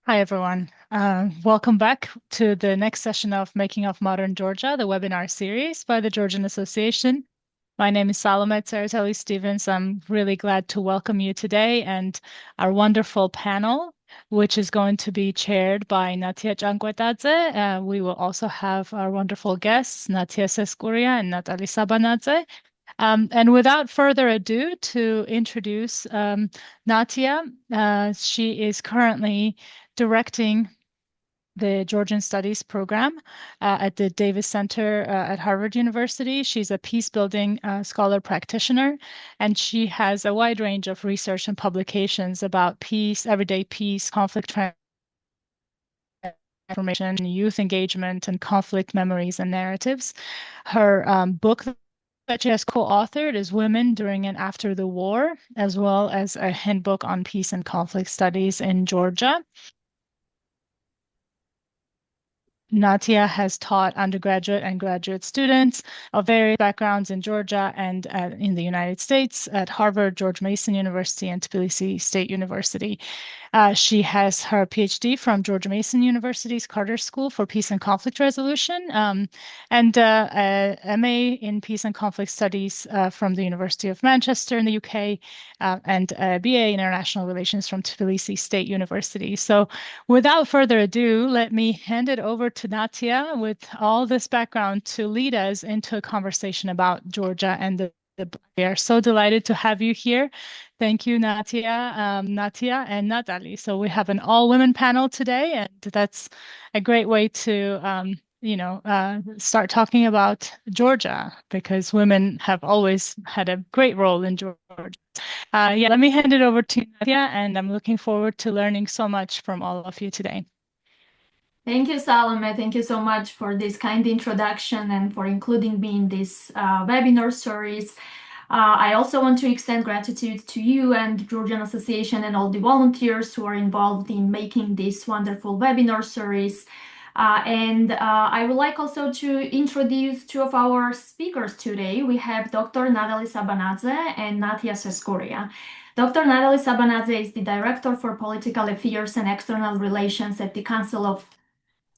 Hi, everyone. Welcome back to the next session of Making of Modern Georgia, the webinar series by the Georgian Association. My name is Sabanadze Stevens. I'm really glad to welcome you today and our wonderful panel, which is going to be chaired by Natia Chankvetadze. We will also have our wonderful guests, Natia Seskuria and Natalie Sabanadze. And without further ado, to introduce Natia, she is currently directing the Georgian Studies program at the Davis Center at Harvard University. She's a peace building scholar practitioner, and she has a wide range of research and publications about peace, everyday peace, conflict transformation, youth engagement, and conflict memories and narratives. Her book that she has co-authored is Women During and After the War, as well as a handbook on peace and conflict studies in Georgia. Natia has taught undergraduate and graduate students of various backgrounds in Georgia and in the United States at Harvard, George Mason University, and Tbilisi State University. She has her PhD from George Mason University's Carter School for Peace and Conflict Resolution, and a MA in Peace and Conflict Studies from the University of Manchester in the UK, and a BA in International Relations from Tbilisi State University. So without further ado, let me hand it over to Natia with all this background to lead us into a conversation about Georgia and we are so delighted to have you here. Thank you, Natia and Natalie. So we have an all-women panel today, and that's a great way to start talking about Georgia because women have always had a great role in Georgia. Yeah, let me hand it over to Nadia, and I'm looking forward to learning so much from all of you today. Thank you, Salome. Thank you so much for this kind introduction and for including me in this webinar series. I also want to extend gratitude to you and the Georgian Association and all the volunteers who are involved in making this wonderful webinar series. I would like also to introduce two of our speakers today. We have Dr. Natalie Sabanadze and Natia Seskuria. Dr. Natalie Sabanadze is the Director for Political Affairs and External Relations at the Council of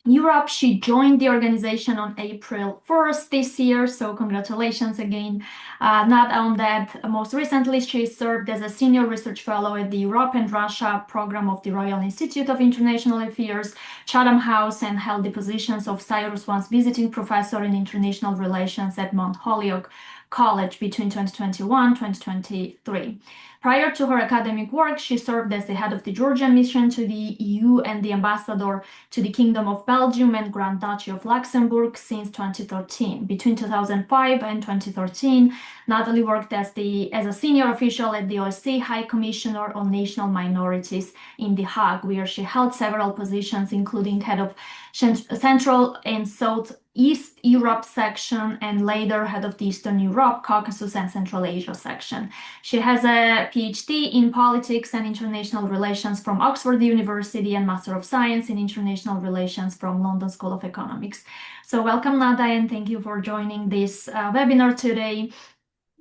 Europe. She joined the organization on April 1st this year, so congratulations again. Not on that, most recently she served as a senior research fellow at the Europe and Russia program of the Royal Institute of International Affairs, Chatham House, and held the positions of Cyrus Vance Visiting Professor in International Relations at Mount Holyoke College between 2021-2023. Prior to her academic work, she served as the head of the Georgian mission to the EU and the ambassador to the Kingdom of Belgium and Grand Duchy of Luxembourg since 2013. Between 2005 and 2013, Natalie worked as a senior official at the OSCE High Commissioner on National Minorities in The Hague, where she held several positions, including head of Central and Southeast Europe section and later head of the Eastern Europe, Caucasus, and Central Asia section. She has a PhD in Politics and International Relations from Oxford University and Master of Science in International Relations from London School of Economics. So welcome, Nata, and thank you for joining this webinar today.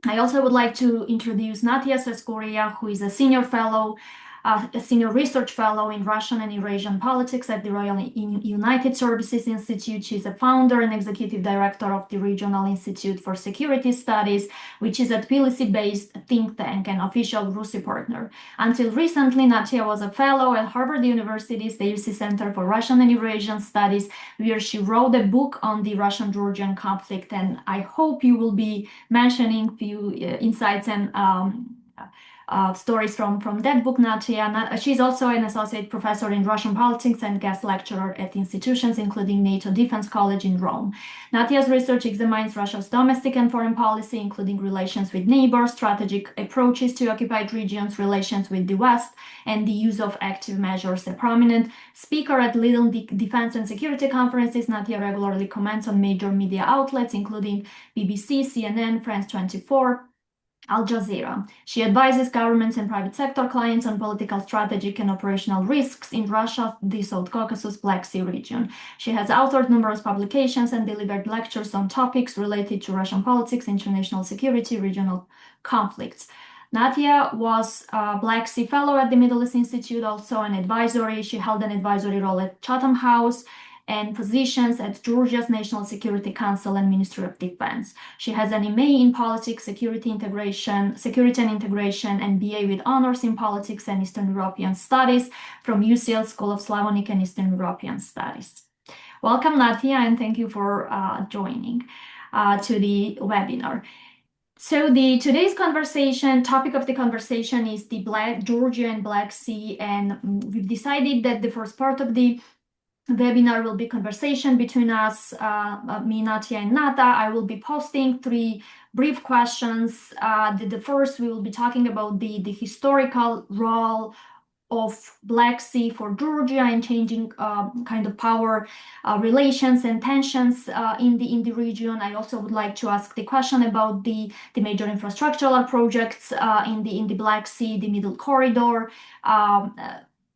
I also would like to introduce Natia Seskuria, who is a senior research fellow in Russian and Eurasian politics at the Royal United Services Institute. She's a founder and executive director of the Regional Institute for Security Studies, which is a Tbilisi-based think tank and official RUSI partner. Until recently, Natia was a fellow at Harvard University's RUSI Center for Russian and Eurasian Studies, where she wrote a book on the Russian-Georgian conflict. And I hope you will be mentioning a few insights and stories from that book, Natia. She's also an associate professor in Russian politics and guest lecturer at institutions including NATO Defense College in Rome. Natia's research examines Russia's domestic and foreign policy, including relations with neighbors, strategic approaches to occupied regions, relations with the West, and the use of active measures. A prominent speaker at leading defense and security conferences, Natia regularly comments on major media outlets, including BBC, CNN, France 24, Al Jazeera. She advises governments and private sector clients on political, strategic, and operational risks in Russia, the South Caucasus, Black Sea region. She has authored numerous publications and delivered lectures on topics related to Russian politics, international security, regional conflicts. Natia was a Black Sea Fellow at the Middle East Institute, also an advisory. She held an advisory role at Chatham House and positions at Georgia's National Security Council and Ministry of Defense. She has an MA in Politics, Security and Integration, and BA with honors in Politics and Eastern European Studies from UCL School of Slavonic and Eastern European Studies. Welcome, Natia, and thank you for joining to the webinar. So today's topic of the conversation is the Georgia and Black Sea, and we've decided that the first part of the webinar will be conversation between us, me, Natia, and Nata. I will be posting 3 brief questions. The first, we will be talking about the historical role of Black Sea for Georgia and changing kind of power relations and tensions in the region. I also would like to ask the question about the major infrastructural projects in the Black Sea, the Middle Corridor,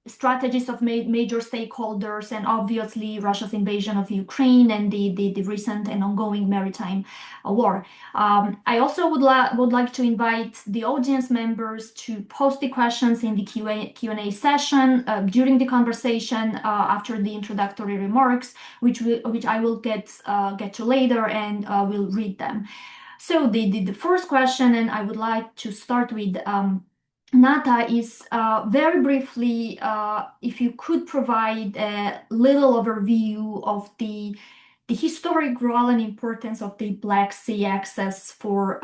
strategies of major stakeholders, and obviously Russia's invasion of Ukraine and the recent and ongoing maritime war. I also would like to invite the audience members to post the questions in the Q&A session during the conversation after the introductory remarks, which I will get to later, and will read them. So the first question, and I would like to start with Nata, is very briefly, if you could provide a little overview of the historic role and importance of the Black Sea access for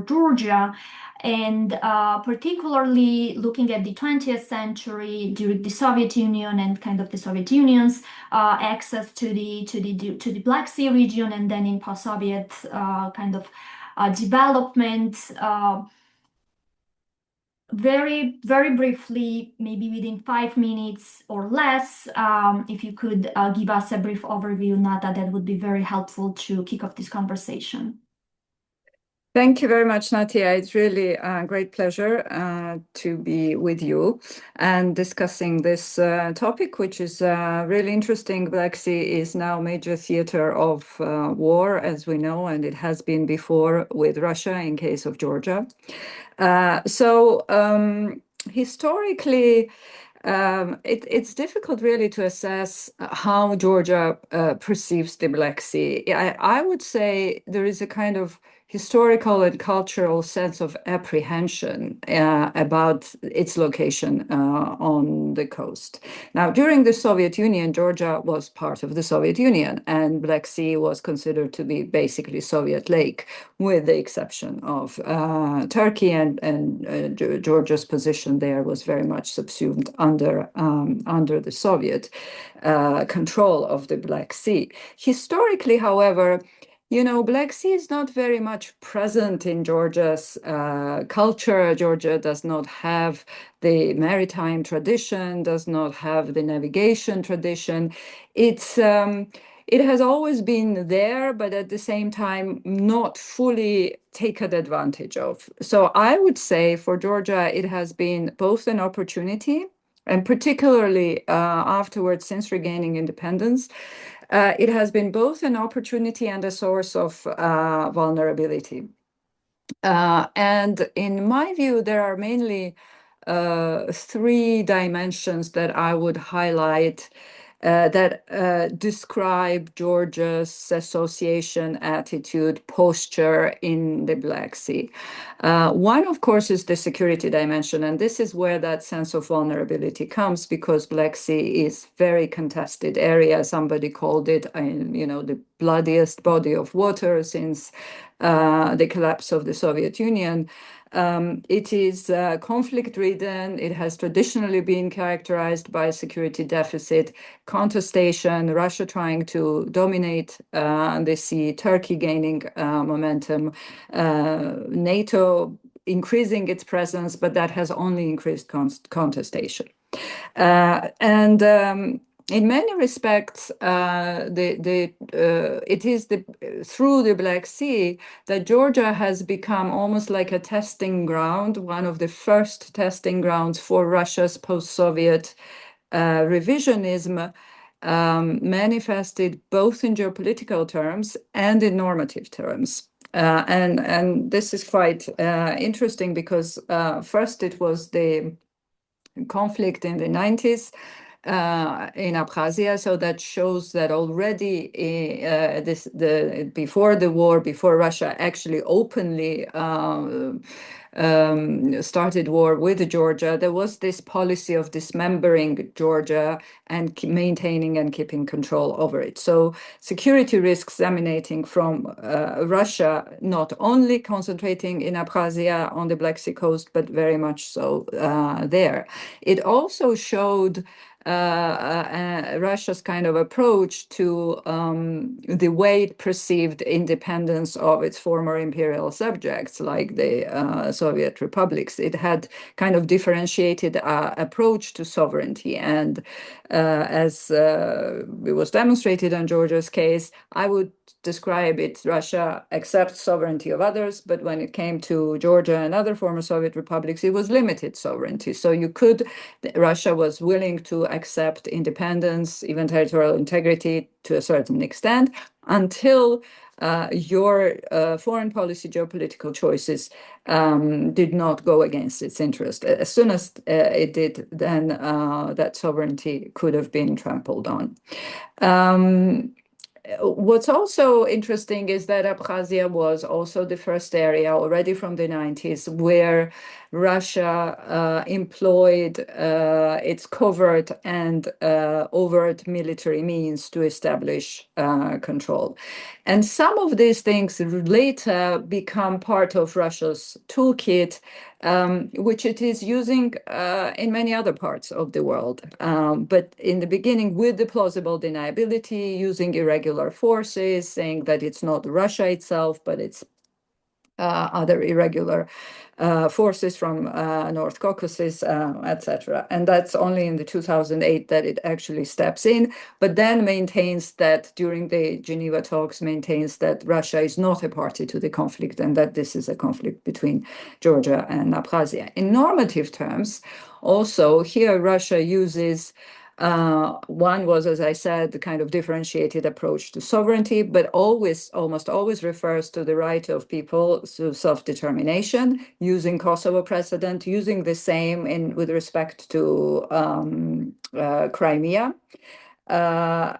Georgia, and particularly looking at the 20th century during the Soviet Union and kind of the Soviet Union's access to the Black Sea region, and then in post-Soviet kind of development. Very briefly, maybe within 5 minutes or less, if you could give us a brief overview, Nata, that would be very helpful to kick off this conversation. Thank you very much, Natia. It's really a great pleasure to be with you and discussing this topic, which is really interesting. Black Sea is now a major theater of war, as we know, and it has been before with Russia in case of Georgia. Historically, it's difficult really to assess how Georgia perceives the Black Sea. I would say there is a kind of historical and cultural sense of apprehension about its location on the coast. Now, during the Soviet Union, Georgia was part of the Soviet Union, and Black Sea was considered to be basically Soviet lake, with the exception of Turkey, and Georgia's position there was very much subsumed under the Soviet control of the Black Sea. Historically, however, Black Sea is not very much present in Georgia's culture. Georgia does not have the maritime tradition, does not have the navigation tradition. It has always been there, but at the same time, not fully taken advantage of. So I would say for Georgia, it has been both an opportunity, and particularly afterwards, since regaining independence, it has been both an opportunity and a source of vulnerability. And in my view, there are mainly 3 dimensions that I would highlight that describe Georgia's association, attitude, posture in the Black Sea. One, of course, is the security dimension, and this is where that sense of vulnerability comes, because Black Sea is very contested area. Somebody called it, the bloodiest body of water since the collapse of the Soviet Union. It is conflict-ridden. It has traditionally been characterized by security deficit, contestation, Russia trying to dominate the sea, Turkey gaining momentum, NATO increasing its presence, but that has only increased contestation. In many respects, it is through the Black Sea that Georgia has become almost like a testing ground, one of the first testing grounds for Russia's post-Soviet revisionism, manifested both in geopolitical terms and in normative terms. And this is quite interesting because first it was the conflict in the 90s in Abkhazia, so that shows that already before the war, before Russia actually openly started war with Georgia, there was this policy of dismembering Georgia and maintaining and keeping control over it. So security risks emanating from Russia, not only concentrating in Abkhazia on the Black Sea coast, but very much so there. It also showed Russia's kind of approach to the way it perceived independence of its former imperial subjects, like the Soviet republics. It had kind of differentiated approach to sovereignty. And as it was demonstrated in Georgia's case, I would describe it, Russia accepts sovereignty of others, but when it came to Georgia and other former Soviet republics, it was limited sovereignty. So Russia was willing to accept independence, even territorial integrity to a certain extent, until your foreign policy geopolitical choices did not go against its interest. As soon as it did, then that sovereignty could have been trampled on. What's also interesting is that Abkhazia was also the first area already from the 90s where Russia employed its covert and overt military means to establish control. And some of these things later become part of Russia's toolkit, which it is using in many other parts of the world. But in the beginning, with the plausible deniability, using irregular forces, saying that it's not Russia itself, but it's other irregular forces from North Caucasus, etc. And that's only in the 2008 that it actually steps in, but then maintains that during the Geneva talks, maintains that Russia is not a party to the conflict and that this is a conflict between Georgia and Abkhazia. In normative terms, also here Russia uses one was, as I said, the kind of differentiated approach to sovereignty, but almost always refers to the right of people to self-determination, using Kosovo precedent, using the same with respect to Crimea.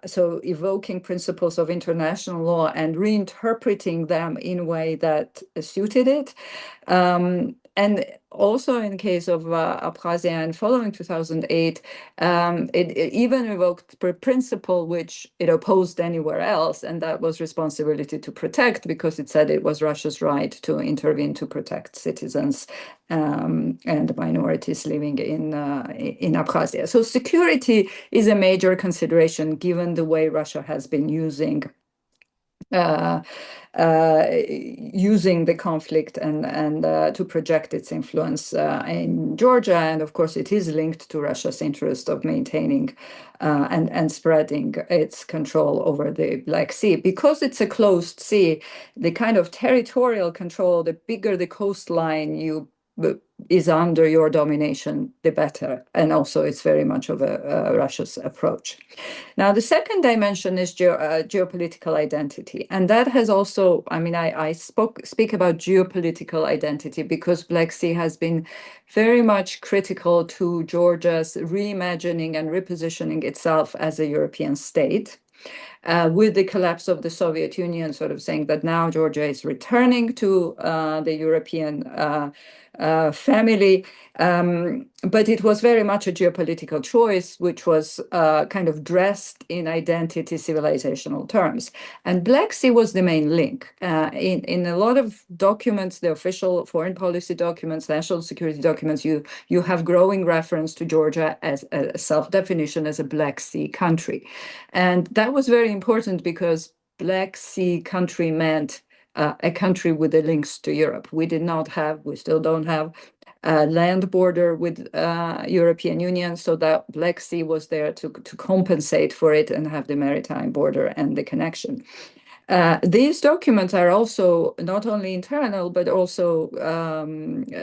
So evoking principles of international law and reinterpreting them in a way that suited it. And also in case of Abkhazia and following 2008, it even evoked a principle which it opposed anywhere else, and that was responsibility to protect, because it said it was Russia's right to intervene to protect citizens and minorities living in Abkhazia. So security is a major consideration given the way Russia has been using the conflict and to project its influence in Georgia. And of course, it is linked to Russia's interest of maintaining and spreading its control over the Black Sea. Because it's a closed sea, the kind of territorial control, the bigger the coastline is under your domination, the better. And also it's very much of a Russia's approach. Now, the second dimension is geopolitical identity. And that has also, I speak about geopolitical identity because Black Sea has been very much critical to Georgia's reimagining and repositioning itself as a European state. With the collapse of the Soviet Union, sort of saying that now Georgia is returning to the European family. But it was very much a geopolitical choice, which was kind of dressed in identity civilizational terms. And Black Sea was the main link. In a lot of documents, the official foreign policy documents, national security documents, you have growing reference to Georgia as a self-definition as a Black Sea country. And that was very important because Black Sea country meant a country with the links to Europe. We still don't have a land border with European Union, so that Black Sea was there to compensate for it and have the maritime border and the connection. These documents are also not only internal, but also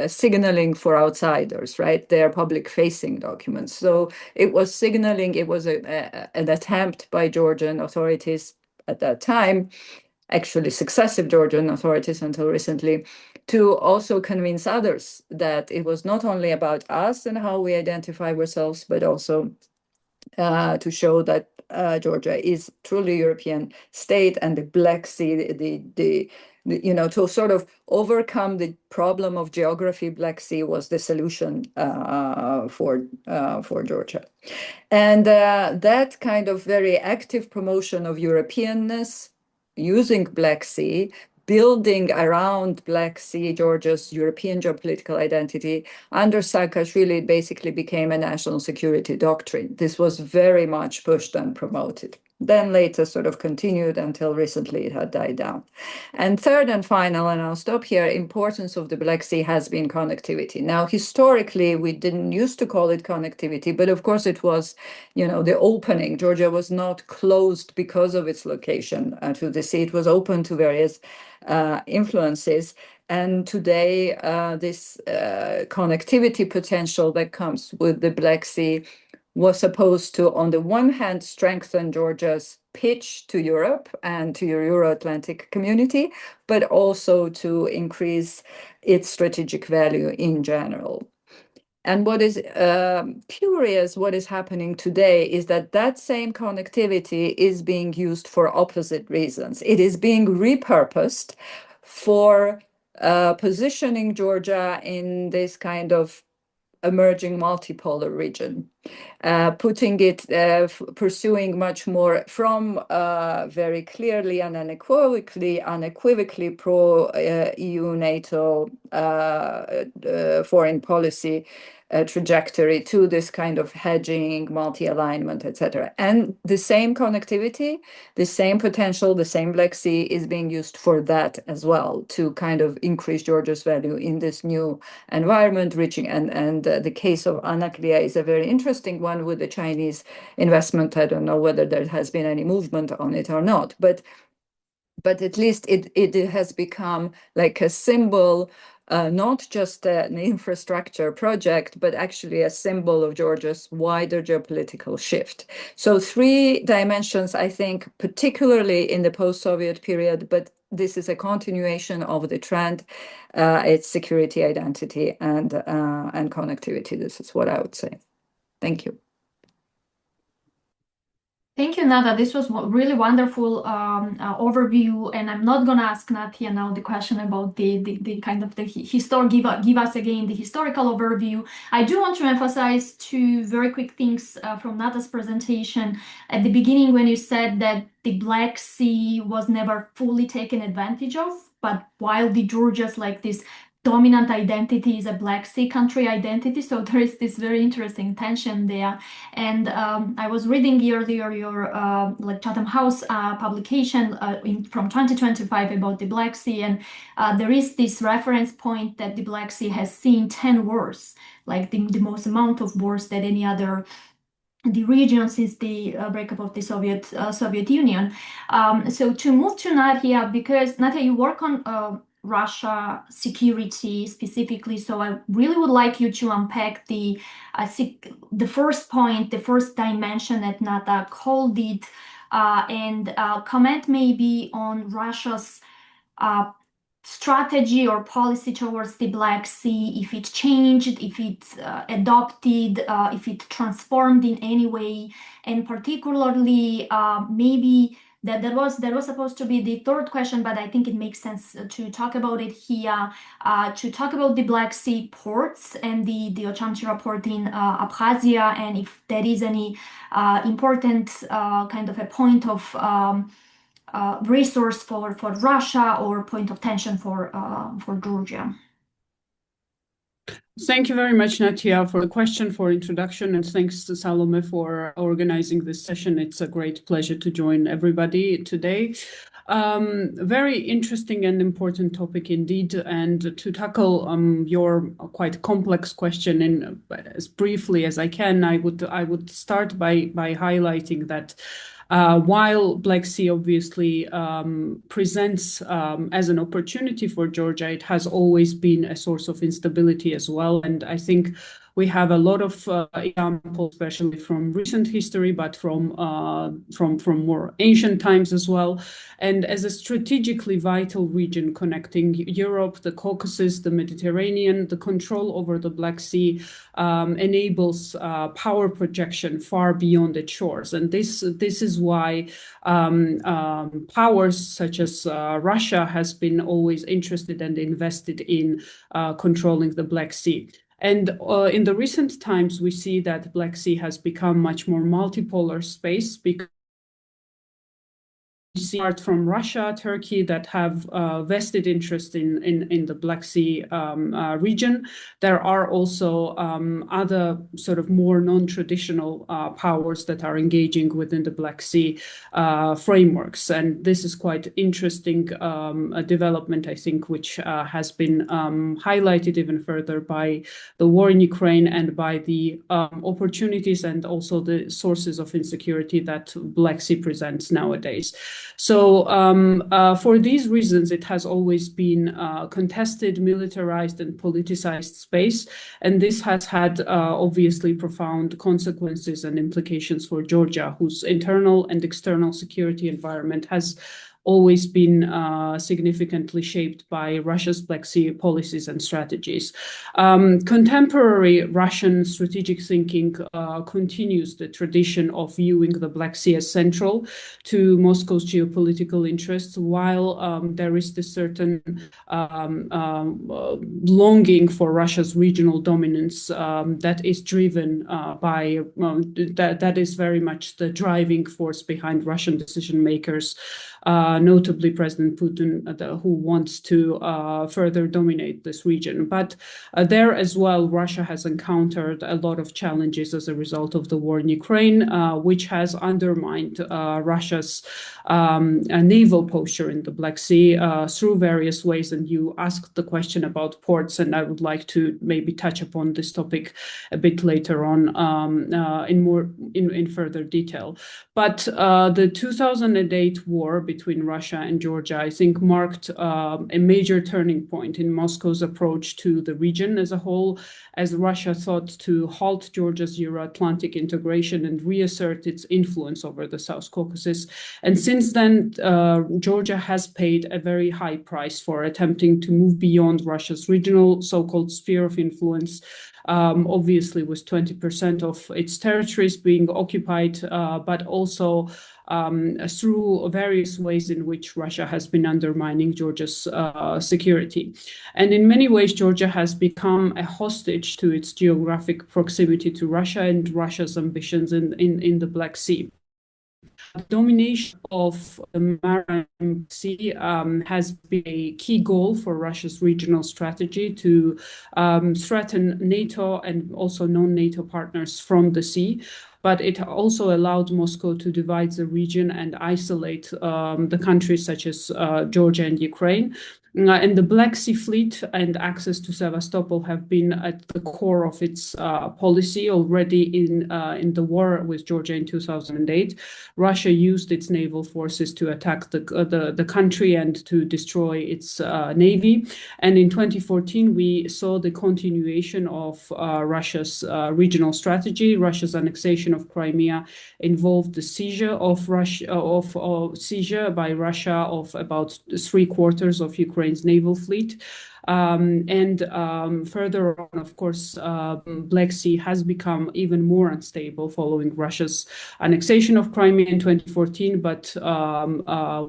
signaling for outsiders, right? They're public-facing documents. So it was signaling, it was an attempt by Georgian authorities at that time actually successive Georgian authorities until recently, to also convince others that it was not only about us and how we identify ourselves, but also to show that Georgia is truly European state, and the Black Sea, to sort of overcome the problem of geography, Black Sea was the solution for Georgia. And that kind of very active promotion of Europeanness using Black Sea, building around Black Sea, Georgia's European geopolitical identity, under Saakashvili, it basically became a national security doctrine. This was very much pushed and promoted. Then later sort of continued until recently it had died down. And third and final, and I'll stop here, importance of the Black Sea has been connectivity. Now, historically, we didn't used to call it connectivity, but of course it was, the opening. Georgia was not closed because of its location to the sea. It was open to various influences. And today, this connectivity potential that comes with the Black Sea was supposed to, on the one hand, strengthen Georgia's pitch to Europe and to your Euro-Atlantic community, but also to increase its strategic value in general. And what is curious, what is happening today is that same connectivity is being used for opposite reasons. It is being repurposed for positioning Georgia in this kind of emerging multipolar region, putting it, pursuing much more from very clearly and unequivocally pro-EU, NATO foreign policy trajectory to this kind of hedging, multi-alignment, etc. And the same connectivity, the same potential, the same Black Sea is being used for that as well, to kind of increase Georgia's value in this new environment, reaching, and the case of Anaklia is a very interesting one with the Chinese investment. I don't know whether there has been any movement on it or not, but at least it has become like a symbol, not just an infrastructure project, but actually a symbol of Georgia's wider geopolitical shift. So three dimensions, I think, particularly in the post-Soviet period, but this is a continuation of the trend. It's security, identity, and connectivity. This is what I would say. Thank you. Thank you, Nata. This was a really wonderful overview, and I'm not gonna ask Natia now the question about the kind of the give us again the historical overview. I do want to emphasize two very quick things from Nata's presentation. At the beginning, when you said that the Black Sea was never fully taken advantage of, but while the Georgia's like this dominant identity is a Black Sea country identity, so there is this very interesting tension there. And I was reading earlier your like Chatham House publication from 2025 about the Black Sea, and there is this reference point that the Black Sea has seen 10 wars, like the most amount of wars that any other the region since the breakup of the Soviet Union. So to move to Natia, because Natia, you work on Russia security specifically, so I really would like you to unpack the first point, the first dimension that Nata called it, and comment maybe on Russia's strategy or policy towards the Black Sea, if it changed, if it adopted, if it transformed in any way, and particularly maybe that was supposed to be the third question, but I think it makes sense to talk about it here, to talk about the Black Sea ports and the Ochamchira port in Abkhazia, and if there is any important kind of a point of resource for Russia or point of tension for Georgia. Thank you very much, Natia, for the question, for introduction, and thanks to Salome for organizing this session. It's a great pleasure to join everybody today. Very interesting and important topic indeed, and to tackle your quite complex question in as briefly as I can, I would start by highlighting that while Black Sea obviously presents as an opportunity for Georgia, it has always been a source of instability as well. And I think We have a lot of examples, especially from recent history, but from more ancient times as well. And as a strategically vital region connecting Europe, the Caucasus, the Mediterranean, the control over the Black Sea enables power projection far beyond its shores. And this is why powers such as Russia has been always interested and invested in controlling the Black Sea. And in the recent times, we see that Black Sea has become much more multipolar space because apart from Russia, Turkey, that have vested interest in the Black Sea region, there are also other sort of more non-traditional powers that are engaging within the Black Sea frameworks. And this is quite interesting development, I think, which has been highlighted even further by the war in Ukraine and by the opportunities and also the sources of insecurity that Black Sea presents nowadays. So for these reasons, it has always been contested, militarized, and politicized space. And this has had obviously profound consequences and implications for Georgia, whose internal and external security environment has always been significantly shaped by Russia's Black Sea policies and strategies. Contemporary Russian strategic thinking continues the tradition of viewing the Black Sea as central to Moscow's geopolitical interests, while there is this certain longing for Russia's regional dominance that is driven by, that is very much the driving force behind Russian decision makers, notably President Putin, who wants to further dominate this region. But there as well, Russia has encountered a lot of challenges as a result of the war in Ukraine, which has undermined Russia's naval posture in the Black Sea through various ways. And you asked the question about ports, and I would like to maybe touch upon this topic a bit later on in further detail. But the 2008 war between Russia and Georgia, I think, marked a major turning point in Moscow's approach to the region as a whole, as Russia sought to halt Georgia's Euro-Atlantic integration and reassert its influence over the South Caucasus. And since then, Georgia has paid a very high price for attempting to move beyond Russia's regional so-called sphere of influence, obviously with 20% of its territories being occupied, but also through various ways in which Russia has been undermining Georgia's security. And in many ways, Georgia has become a hostage to its geographic proximity to Russia and Russia's ambitions in the Black Sea. The domination of the Maritime Sea has been a key goal for Russia's regional strategy to threaten NATO and also non-NATO partners from the sea. But it also allowed Moscow to divide the region and isolate the countries such as Georgia and Ukraine. And the Black Sea Fleet and access to Sevastopol have been at the core of its policy already in the war with Georgia in 2008. Russia used its naval forces to attack the country and to destroy its navy. And in 2014, we saw the continuation of Russia's regional strategy. Russia's annexation of Crimea involved the seizure seizure by Russia of about 3/4 of Ukraine's naval fleet. Further on, of course, Black Sea has become even more unstable following Russia's annexation of Crimea in 2014. But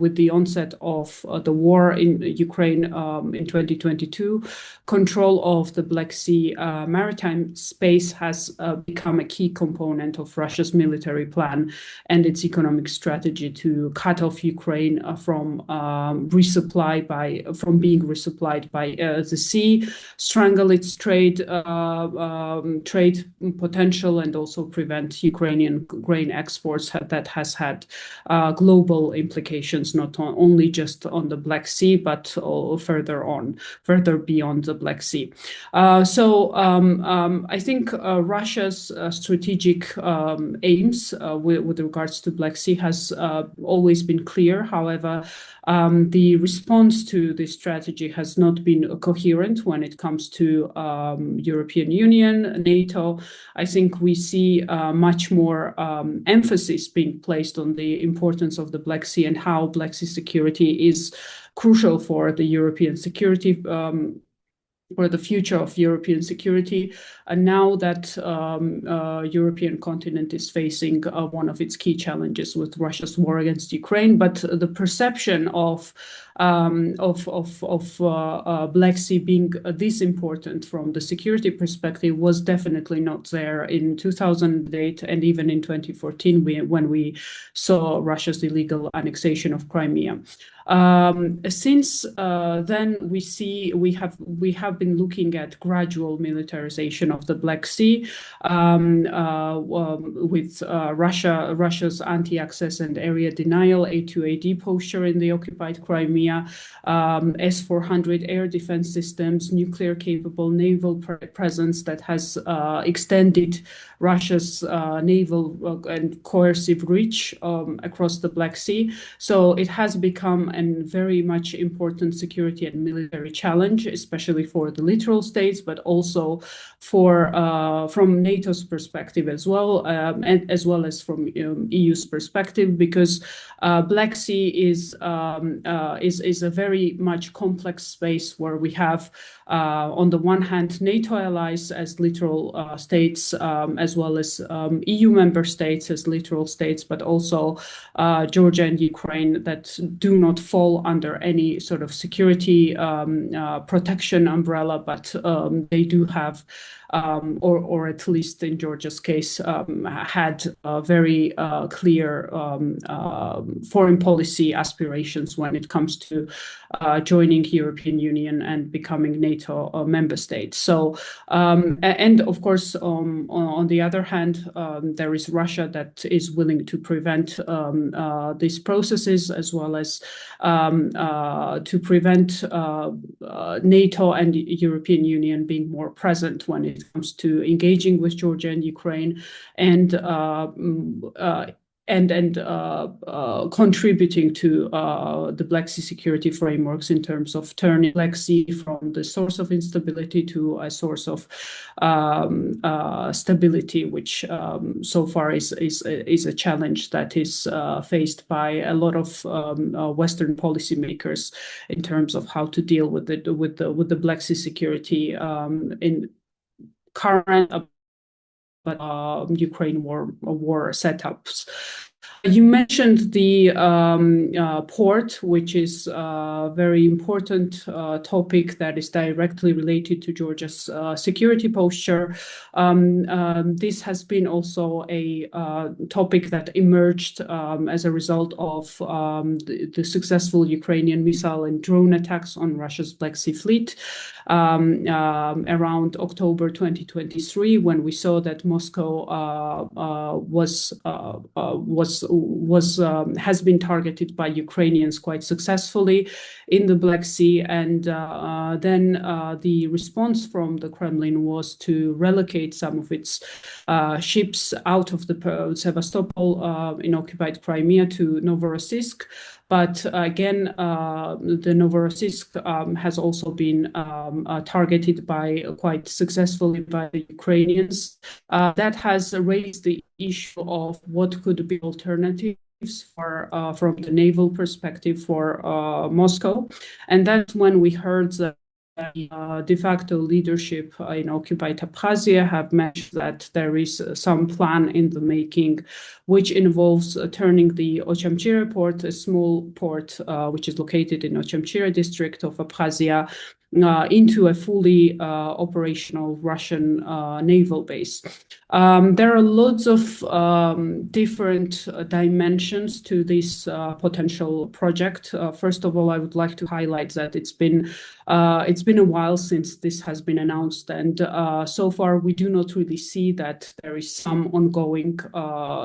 with the onset of the war in Ukraine in 2022, control of the Black Sea maritime space has become a key component of Russia's military plan and its economic strategy to cut off Ukraine from being resupplied by the sea, strangle its trade potential, and also prevent Ukrainian grain exports that has had global implications, not only just on the Black Sea, but further beyond the Black Sea. I think Russia's strategic aims with regards to Black Sea has always been clear. However, the response to this strategy has not been coherent when it comes to European Union, NATO. I think we see much more emphasis being placed on the importance of the Black Sea and how Black Sea security is crucial for the European security, for the future of European security. And now that European continent is facing one of its key challenges with Russia's war against Ukraine, but the perception of Black Sea being this important from the security perspective was definitely not there in 2008 and even in 2014 when we saw Russia's illegal annexation of Crimea. Since then, we have been looking at gradual militarization of the Black Sea with Russia's anti-access and area denial A2AD posture in the occupied Crimea, S-400 air defense systems, nuclear-capable naval presence that has extended Russia's naval and coercive reach across the Black Sea. So it has become a very much important security and military challenge, especially for the littoral states, but also for from NATO's perspective as well, and as well as from EU's perspective, because Black Sea is a very much complex space where we have, on the one hand, NATO allies as littoral states, as well as EU member states as littoral states, but also Georgia and Ukraine that do not fall under any sort of security protection umbrella, but they do have, or at least in Georgia's case, had very clear foreign policy aspirations when it comes to joining European Union and becoming NATO member states. So, and of course, on the other hand, there is Russia that is willing to prevent these processes, as well as to prevent NATO and European Union being more present when it comes to engaging with Georgia and Ukraine, and contributing to the Black Sea security frameworks in terms of turning Black Sea from the source of instability to a source of stability, which so far is a challenge that is faced by a lot of Western policymakers in terms of how to deal with the Black Sea security in current Ukraine war setups. You mentioned the port, which is a very important topic that is directly related to Georgia's security posture. This has been also a topic that emerged as a result of the successful Ukrainian missile and drone attacks on Russia's Black Sea fleet around October 2023, when we saw that Moscow has been targeted by Ukrainians quite successfully in the Black Sea, and then the response from the Kremlin was to relocate some of its ships out of the Sevastopol in occupied Crimea to Novorossiysk. But again, the Novorossiysk has also been targeted quite successfully by the Ukrainians. That has raised the issue of what could be alternatives from the naval perspective for Moscow. And that's when we heard that de facto leadership in occupied Abkhazia have mentioned that there is some plan in the making, which involves turning the Ochamchire port, a small port which is located in Ochamchire district of Abkhazia, into a fully operational Russian naval base. There are lots of different dimensions to this potential project. First of all, I would like to highlight that it's been a while since this has been announced, and so far we do not really see that there is some ongoing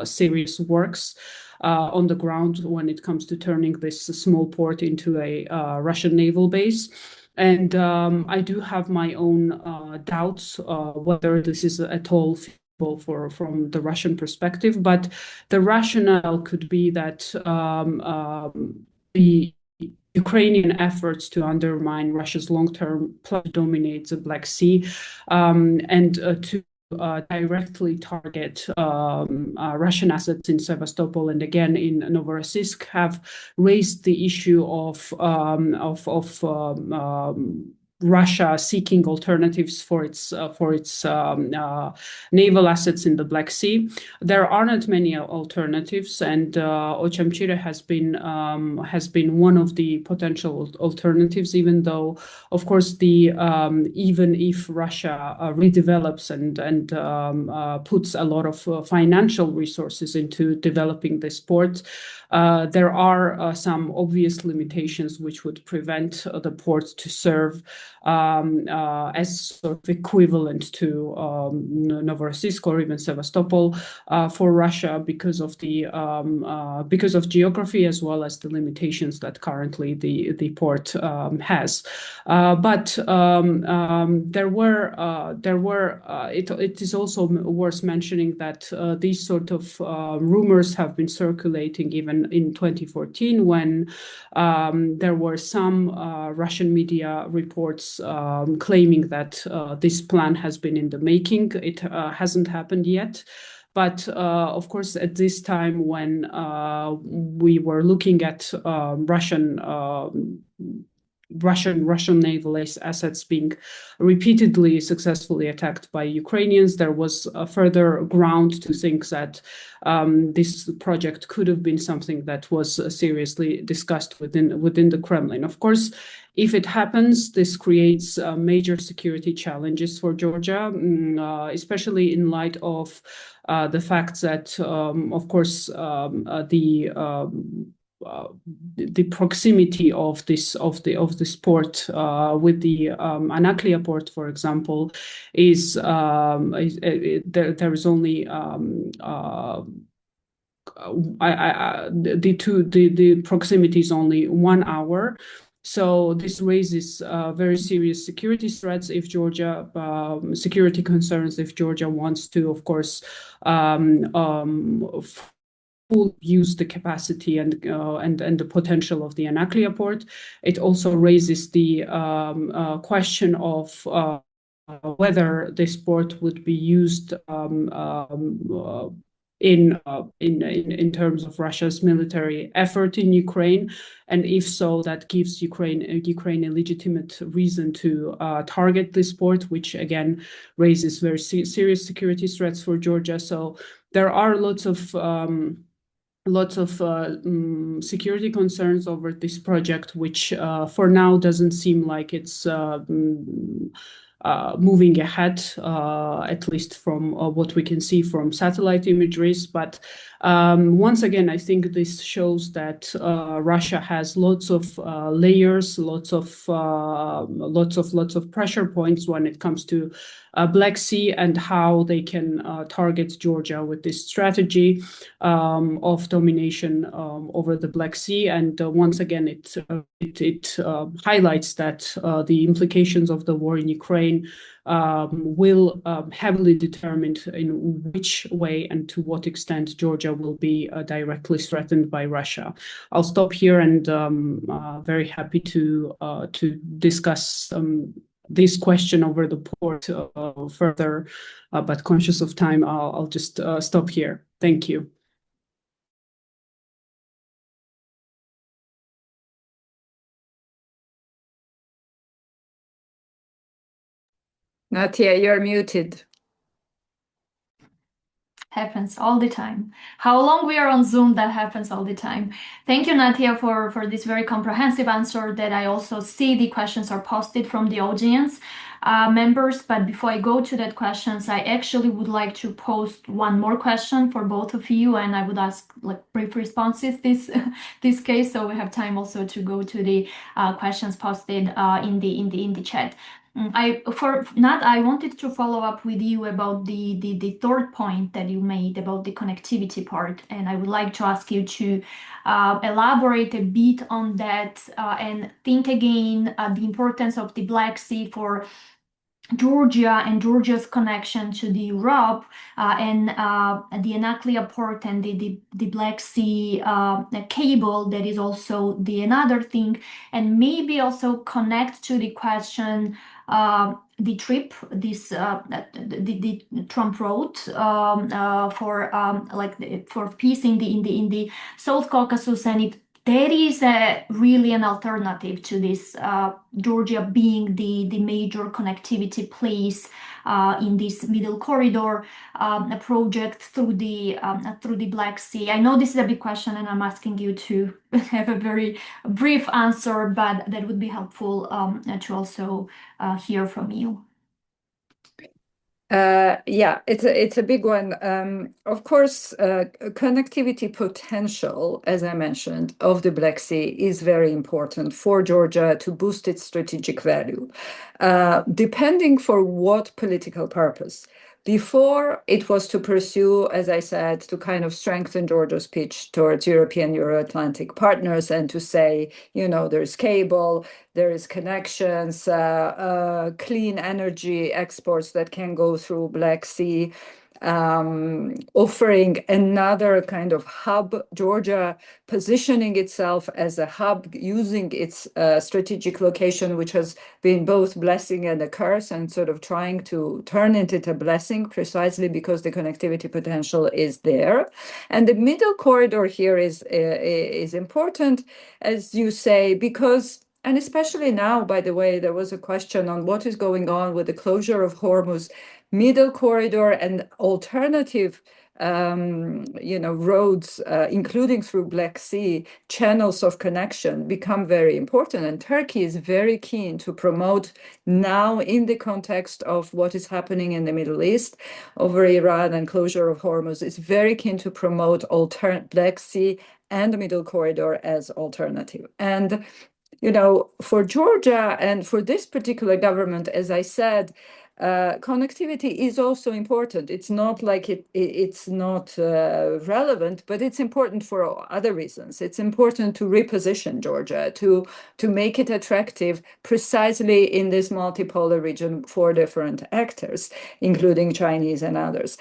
serious works on the ground when it comes to turning this small port into a Russian naval base. And I do have my own doubts whether this is at all feasible from the Russian perspective. But the rationale could be that Ukrainian efforts to undermine Russia's long-term plan to dominate the Black Sea and to directly target Russian assets in Sevastopol and again in Novorossiysk have raised the issue of Russia seeking alternatives for its naval assets in the Black Sea. There are not many alternatives, and Ochamchire has been one of the potential alternatives. Even though, of course, even if Russia redevelops and puts a lot of financial resources into developing this port, there are some obvious limitations which would prevent the port to serve as sort of equivalent to Novorossiysk or even Sevastopol for Russia because of geography as well as the limitations that currently the port has. But it is also worth mentioning that these sort of rumors have been circulating even in 2014 when there were some Russian media reports claiming that this plan has been in the making. It hasn't happened yet. But of course, at this time when we were looking at Russian naval assets being repeatedly successfully attacked by Ukrainians, there was further ground to think that this project could have been something that was seriously discussed within the Kremlin. Of course, if it happens, this creates major security challenges for Georgia, especially in light of the fact that, of course, the proximity of this port with the Anaklia port, for example, is there is only the proximity is only 1 hour. So this raises very serious security threats if Georgia security concerns if Georgia wants to, of course, full use the capacity and the potential of the Anaklia port. It also raises the question of whether this port would be used in terms of Russia's military effort in Ukraine, and if so, that gives Ukraine a legitimate reason to target this port, which again raises very serious security threats for Georgia. So there are lots of security concerns over this project, which for now doesn't seem like it's moving ahead, at least from what we can see from satellite imageries. But once again, I think this shows that Russia has lots of layers, lots of pressure points when it comes to Black Sea and how they can target Georgia with this strategy of domination over the Black Sea. And once again, it highlights that the implications of the war in Ukraine will heavily determine in which way and to what extent Georgia will be directly threatened by Russia. I'll stop here and very happy to discuss this question over the port further, but conscious of time, I'll just stop here. Thank you. Natia, you're muted. Happens all the time. How long we are on Zoom, that happens all the time. Thank you, Natia, for this very comprehensive answer that I also see the questions are posted from the audience members. But before I go to that questions, I actually would like to post one more question for both of you, and I would ask like brief responses this case, so we have time also to go to the questions posted in the chat. I wanted to follow up with you about the third point that you made about the connectivity part, and I would like to ask you to elaborate a bit on that and think again the importance of the Black Sea for Georgia and Georgia's connection to the Europe and the Anaklia port and the Black Sea cable, that is also the another thing, and maybe also connect to the question the trip the Trump wrote for for peace in the South Caucasus, and if there is really an alternative to this, Georgia being the major connectivity place in this middle corridor project through the Black Sea. I know this is a big question, and I'm asking you to have a very brief answer, but that would be helpful to also hear from you. Yeah, it's a big one. Of course, connectivity potential, as I mentioned, of the Black Sea is very important for Georgia to boost its strategic value, depending for what political purpose. Before, it was to pursue, as I said, to kind of strengthen Georgia's pitch towards European Euro-Atlantic partners and to say, there's cable, there is connections, clean energy exports that can go through Black Sea, offering another kind of hub, Georgia positioning itself as a hub, using its strategic location, which has been both blessing and a curse, and sort of trying to turn it into a blessing precisely because the connectivity potential is there. And the middle corridor here is important, as you say, because and especially now, by the way, there was a question on what is going on with the closure of Hormuz. Middle corridor and alternative roads, including through Black Sea, channels of connection become very important. And Turkey is very keen to promote now, in the context of what is happening in the Middle East over Iran and closure of Hormuz, is very keen to promote Black Sea and the Middle Corridor as alternative. And for Georgia and for this particular government, as I said, connectivity is also important. It's not like it's not relevant, but it's important for other reasons. It's important to reposition Georgia, to make it attractive precisely in this multipolar region for different actors, including Chinese and others.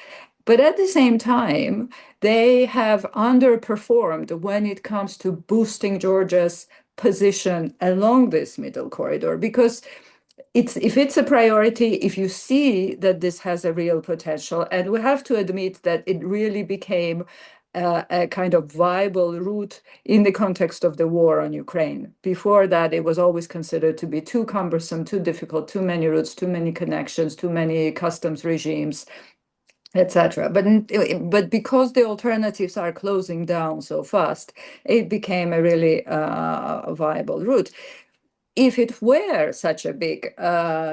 But at the same time, they have underperformed when it comes to boosting Georgia's position along this middle corridor, because if it's a priority, if you see that this has a real potential, and we have to admit that it really became a kind of viable route in the context of the war on Ukraine. Before that, it was always considered to be too cumbersome, too difficult, too many routes, too many connections, too many customs regimes, etc. But because the alternatives are closing down so fast, it became a really viable route. If it were such a big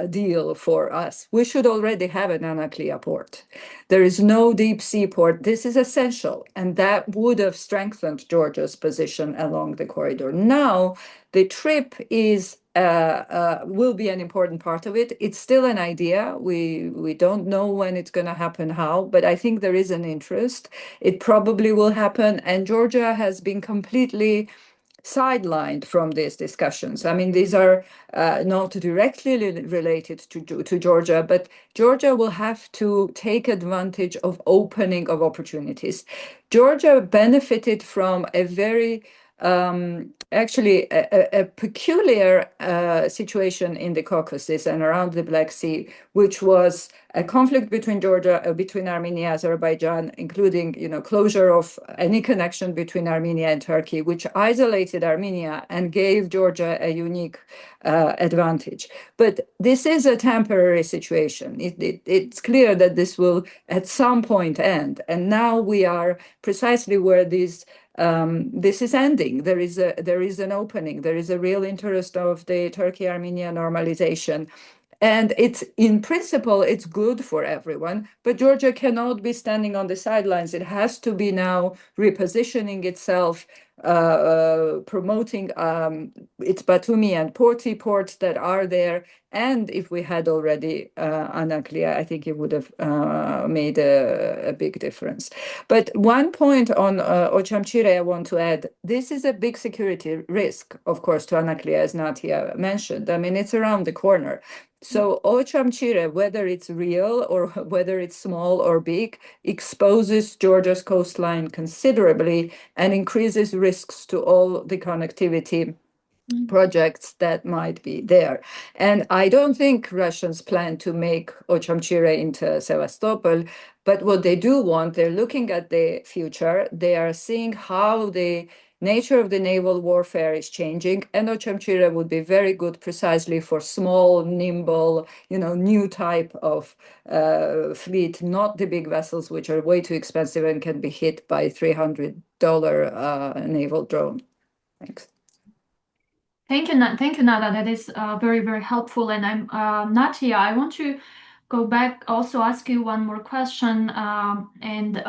deal for us, we should already have an Anaklia port. There is no deep sea port. This is essential, and that would have strengthened Georgia's position along the corridor. Now, the trip will be an important part of it. It's still an idea. We don't know when it's going to happen, how, but I think there is an interest. It probably will happen, and Georgia has been completely sidelined from these discussions. I mean, these are not directly related to Georgia, but Georgia will have to take advantage of opening of opportunities. Georgia benefited from a very actually a peculiar situation in the Caucasus and around the Black Sea, which was a conflict between Armenia, Azerbaijan, including closure of any connection between Armenia and Turkey, which isolated Armenia and gave Georgia a unique advantage. But this is a temporary situation. It's clear that this will at some point end, and now we are precisely where this is ending. There is an opening. There is a real interest of the Turkey-Armenia normalization. And in principle, it's good for everyone, but Georgia cannot be standing on the sidelines. It has to be now repositioning itself, promoting its Batumi and Porti ports that are there. And if we had already Anaklia, I think it would have made a big difference. But one point on Ochamchire I want to add. This is a big security risk, of course, to Anaklia, as Natia mentioned. I mean, it's around the corner. So Ochamchire, whether it's real or whether it's small or big, exposes Georgia's coastline considerably and increases risks to all the connectivity projects that might be there. And I don't think Russians plan to make Ochamchire into Sevastopol, but what they do want, they're looking at the future. They are seeing how the nature of the naval warfare is changing, and Ochamchire would be very good precisely for small, nimble, new type of fleet, not the big vessels, which are way too expensive and can be hit by $300 naval drone. Thanks. Thank you, Nata. That is very, very helpful. And I'm Natia. I want to go back, also ask you one more question, and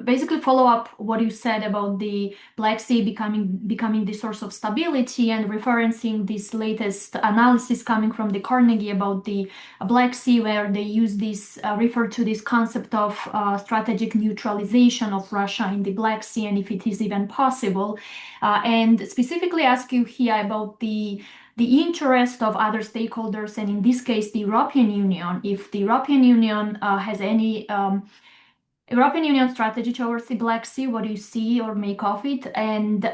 basically follow up what you said about the Black Sea becoming the source of stability, and referencing this latest analysis coming from the Carnegie about the Black Sea, where they use this refer to this concept of strategic neutralization of Russia in the Black Sea, and if it is even possible, and specifically ask you here about the interest of other stakeholders, and in this case, the European Union, if the European Union has any European Union strategy towards the Black Sea, what do you see or make of it? And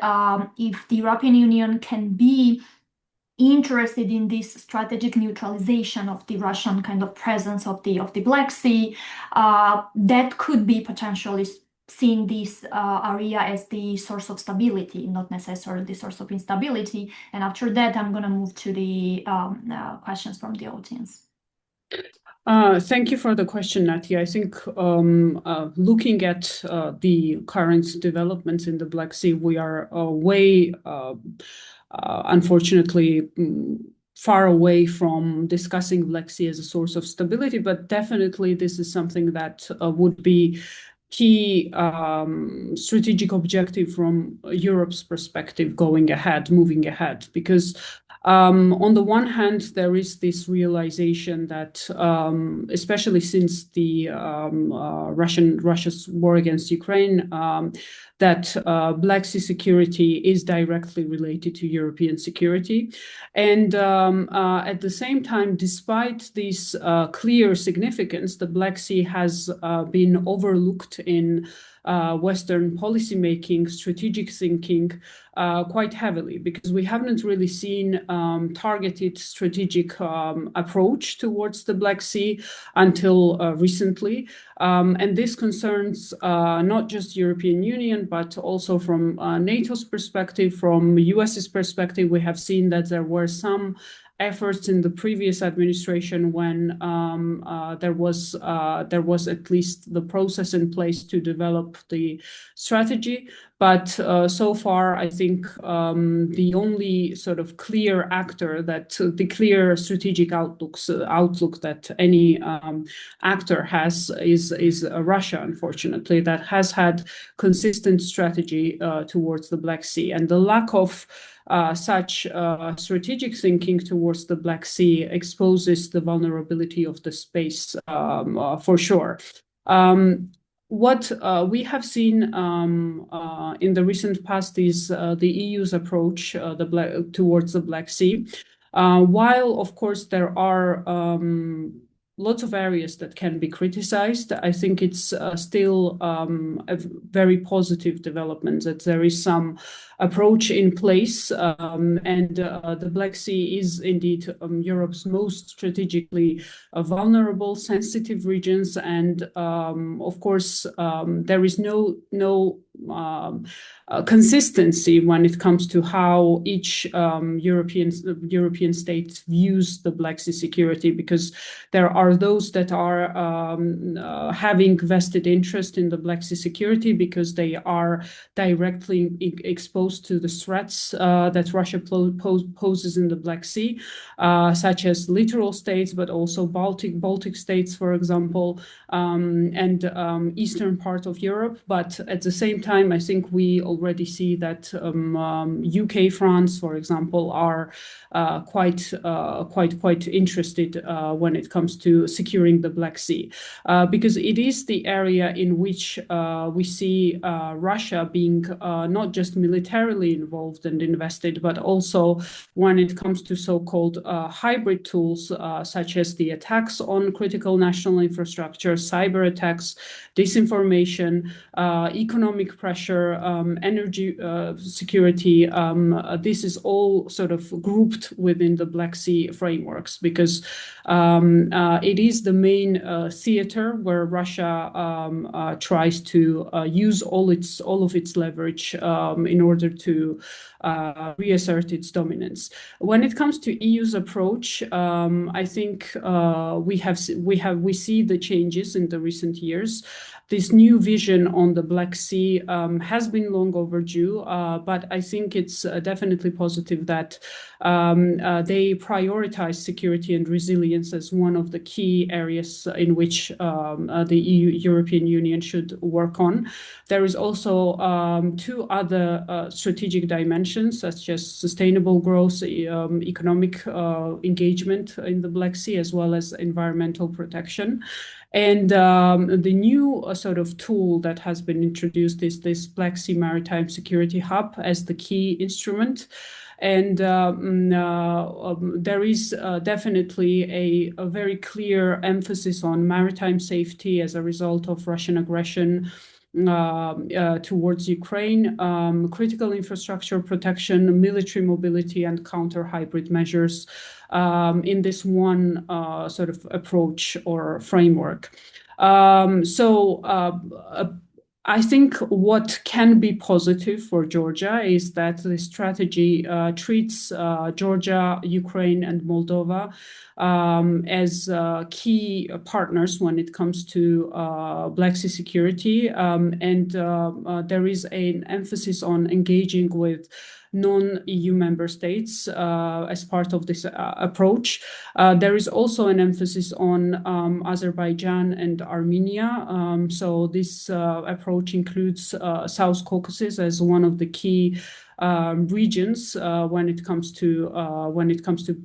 if the European Union can be interested in this strategic neutralization of the Russian kind of presence of the Black Sea, that could be potentially seeing this area as the source of stability, not necessarily the source of instability. And after that, I'm going to move to the questions from the audience. Thank you for the question, Natia. I think looking at the current developments in the Black Sea, we are way, unfortunately, far away from discussing Black Sea as a source of stability, but definitely this is something that would be key strategic objective from Europe's perspective moving ahead, because on the one hand, there is this realization that, especially since the Russia's war against Ukraine, that Black Sea security is directly related to European security. And at the same time, despite this clear significance, the Black Sea has been overlooked in Western policymaking, strategic thinking quite heavily, because we haven't really seen targeted strategic approach towards the Black Sea until recently. And this concerns not just European Union, but also from NATO's perspective, from US's perspective. We have seen that there were some efforts in the previous administration when there was at least the process in place to develop the strategy. But so far, I think the only sort of clear actor the clear strategic outlook that any actor has is Russia, unfortunately, that has had consistent strategy towards the Black Sea, and the lack of such strategic thinking towards the Black Sea exposes the vulnerability of the space for sure. What we have seen in the recent past is the EU's approach towards the Black Sea. While, of course, there are lots of areas that can be criticized, I think it's still a very positive development that there is some approach in place, and the Black Sea is indeed Europe's most strategically vulnerable, sensitive regions, and of course there is no consistency when it comes to how each European state views the Black Sea security, because there are those that are having vested interest in the Black Sea security because they are directly exposed to the threats that Russia poses in the Black Sea, such as littoral states, but also Baltic states, for example, and eastern part of Europe. But at the same time, I think we already see that UK, France, for example, are quite interested when it comes to to securing the Black Sea, because it is the area in which we see Russia being not just militarily involved and invested, but also when it comes to so-called hybrid tools, such as the attacks on critical national infrastructure, cyber attacks, disinformation, economic pressure, energy security. This is all sort of grouped within the Black Sea frameworks, because it is the main theater where Russia tries to use all of its leverage in order to reassert its dominance. When it comes to EU's approach, I think we see the changes in the recent years. This new vision on the Black Sea has been long overdue, but I think it's definitely positive that they prioritize security and resilience as one of the key areas in which the European Union should work on. There is also two other strategic dimensions, such as sustainable growth, economic engagement in the Black Sea, as well as environmental protection. And the new sort of tool that has been introduced is this Black Sea Maritime Security Hub as the key instrument. And there is definitely a very clear emphasis on maritime safety as a result of Russian aggression towards Ukraine, critical infrastructure protection, military mobility, and counter-hybrid measures in this one sort of approach or framework. I think what can be positive for Georgia is that the strategy treats Georgia, Ukraine, and Moldova as key partners when it comes to Black Sea security. There is an emphasis on engaging with non-EU member states as part of this approach. There is also an emphasis on Azerbaijan and Armenia. So this approach includes South Caucasus as one of the key regions when it comes to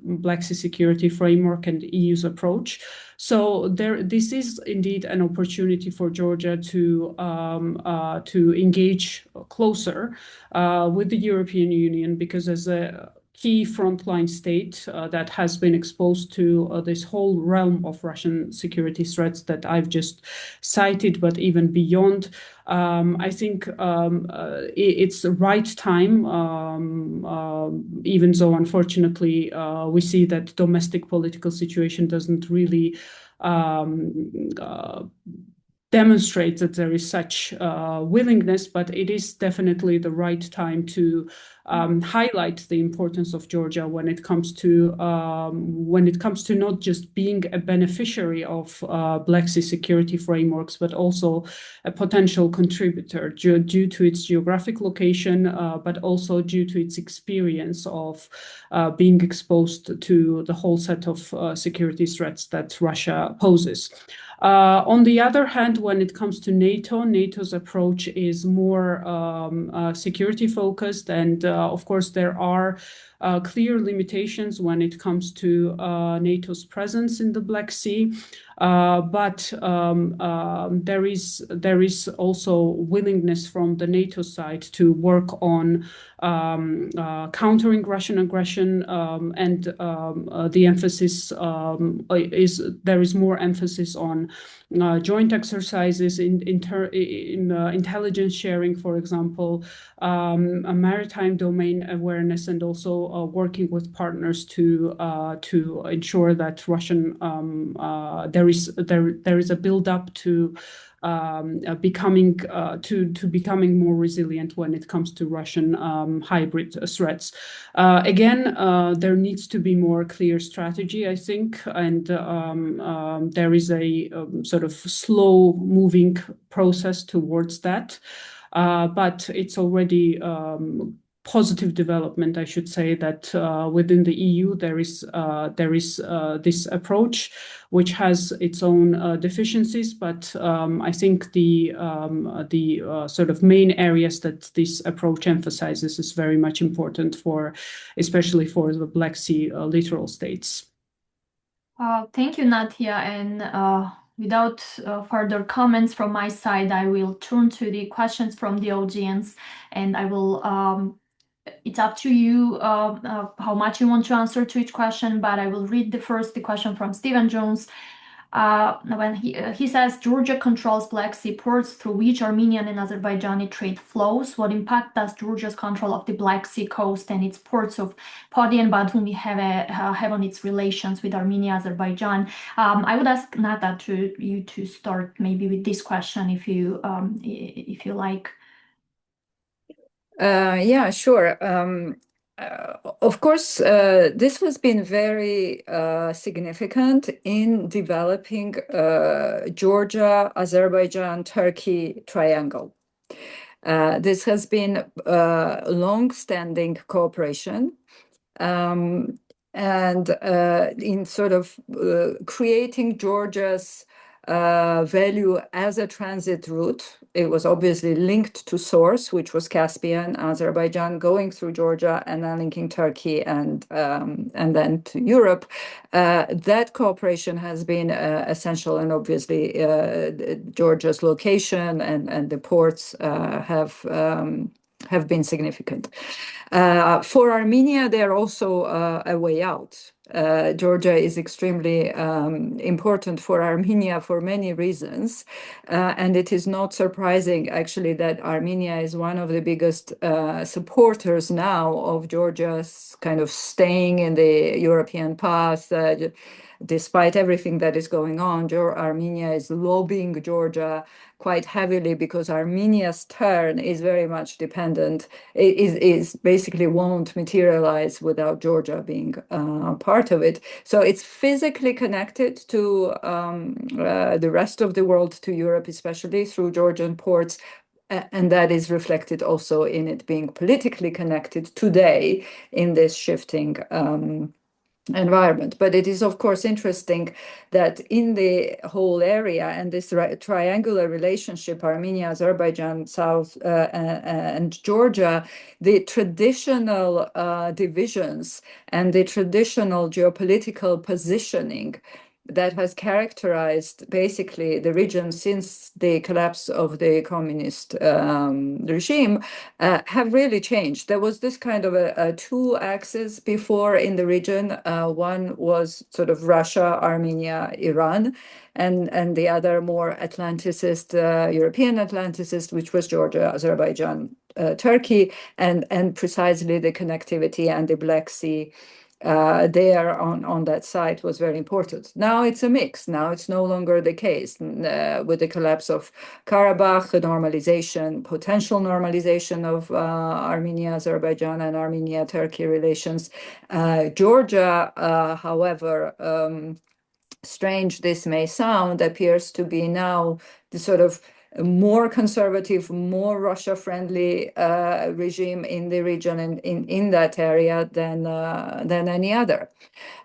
Black Sea security framework and EU's approach. So this is indeed an opportunity for Georgia to engage closer with the European Union, because as a key frontline state that has been exposed to this whole realm of Russian security threats that I've just cited, but even beyond, I think it's the right time, even though unfortunately we see that domestic political situation doesn't really demonstrate that there is such willingness, but it is definitely the right time to highlight the importance of Georgia when it comes to not just being a beneficiary of Black Sea security frameworks, but also a potential contributor due to its geographic location, but also due to its experience of being exposed to the whole set of security threats that Russia poses. On the other hand, when it comes to NATO, NATO's approach is more security focused, and of course there are clear limitations when it comes to NATO's presence in the Black Sea. But there is also willingness from the NATO side to work on countering Russian aggression, and the emphasis there is more emphasis on joint exercises in intelligence sharing, for example, a maritime domain awareness, and also working with partners to ensure that Russian there is a build up to becoming more resilient when it comes to Russian hybrid threats. Again, there needs to be more clear strategy, I think, and there is a sort of slow moving process towards that. But it's already positive development, I should say, that within the EU there is this approach, which has its own deficiencies. But I think the sort of main areas that this approach emphasizes is very much important especially for the Black Sea littoral states. Thank you, Natia. And without further comments from my side, I will turn to the questions from the audience, and I will. It's up to you how much you want to answer to each question, but I will read the question from Stephen Jones. When he says Georgia controls Black Sea ports through which Armenian and Azerbaijani trade flows. What impact does Georgia's control of the Black Sea coast and its ports of Podi and Batumi have on its relations with Armenia, Azerbaijan? I would ask Nata to start maybe with this question if you like. Yeah, sure. Of course, this has been very significant in developing Georgia, Azerbaijan, Turkey triangle. This has been long-standing cooperation, and in sort of creating Georgia's value as a transit route. It was obviously linked to source, which was Caspian, Azerbaijan, going through Georgia and then linking Turkey and then to Europe. That cooperation has been essential, and obviously Georgia's location and the ports have been significant. For Armenia, they're also a way out. Georgia is extremely important for Armenia for many reasons. And it is not surprising, actually, that Armenia is one of the biggest supporters now of Georgia's kind of staying in the European path. Despite everything that is going on, Armenia is lobbying Georgia quite heavily because Armenia's turn is very much dependent, is basically won't materialize without Georgia being part of it. So it's physically connected to the rest of the world, to Europe, especially through Georgian ports. And that is reflected also in it being politically connected today in this shifting environment. But it is, of course, interesting that in the whole area and this triangular relationship, Armenia, Azerbaijan, South, and Georgia, the traditional divisions and the traditional geopolitical positioning that has characterized basically the region since the collapse of the communist regime have really changed. There was this kind of a two axis before in the region. One was sort of Russia, Armenia, Iran, and the other more Atlanticist, European Atlanticist, which was Georgia, Azerbaijan, Turkey, and precisely the connectivity and the Black Sea there on that site was very important. Now it's a mix. Now it's no longer the case. With the collapse of Karabakh, normalization, potential normalization of Armenia, Azerbaijan, and Armenia-Turkey relations. Georgia, however, strange this may sound, appears to be now the sort of more conservative, more Russia-friendly regime in the region and in that area than any other.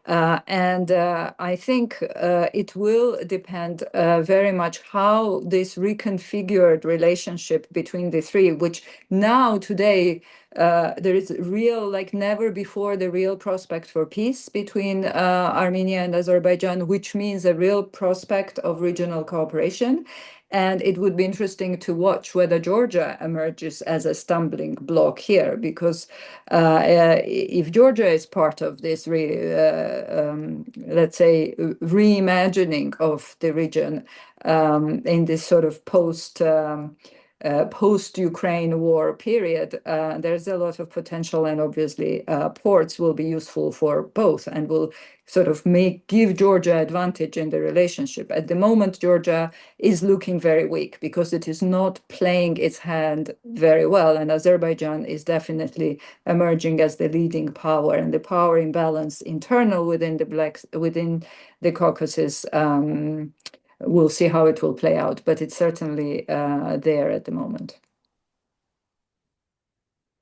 And I think it will depend very much how this reconfigured relationship between the three, which now today there is real, like never before, the real prospect for peace between Armenia and Azerbaijan, which means a real prospect of regional cooperation. And it would be interesting to watch whether Georgia emerges as a stumbling block here, because if Georgia is part of this, let's say, reimagining of the region in this sort of post-Ukraine war period, there's a lot of potential, and obviously ports will be useful for both and will sort of give Georgia advantage in the relationship. At the moment, Georgia is looking very weak because it is not playing its hand very well, and Azerbaijan is definitely emerging as the leading power, and the power imbalance internal within the Caucasus. We'll see how it will play out, but it's certainly there at the moment.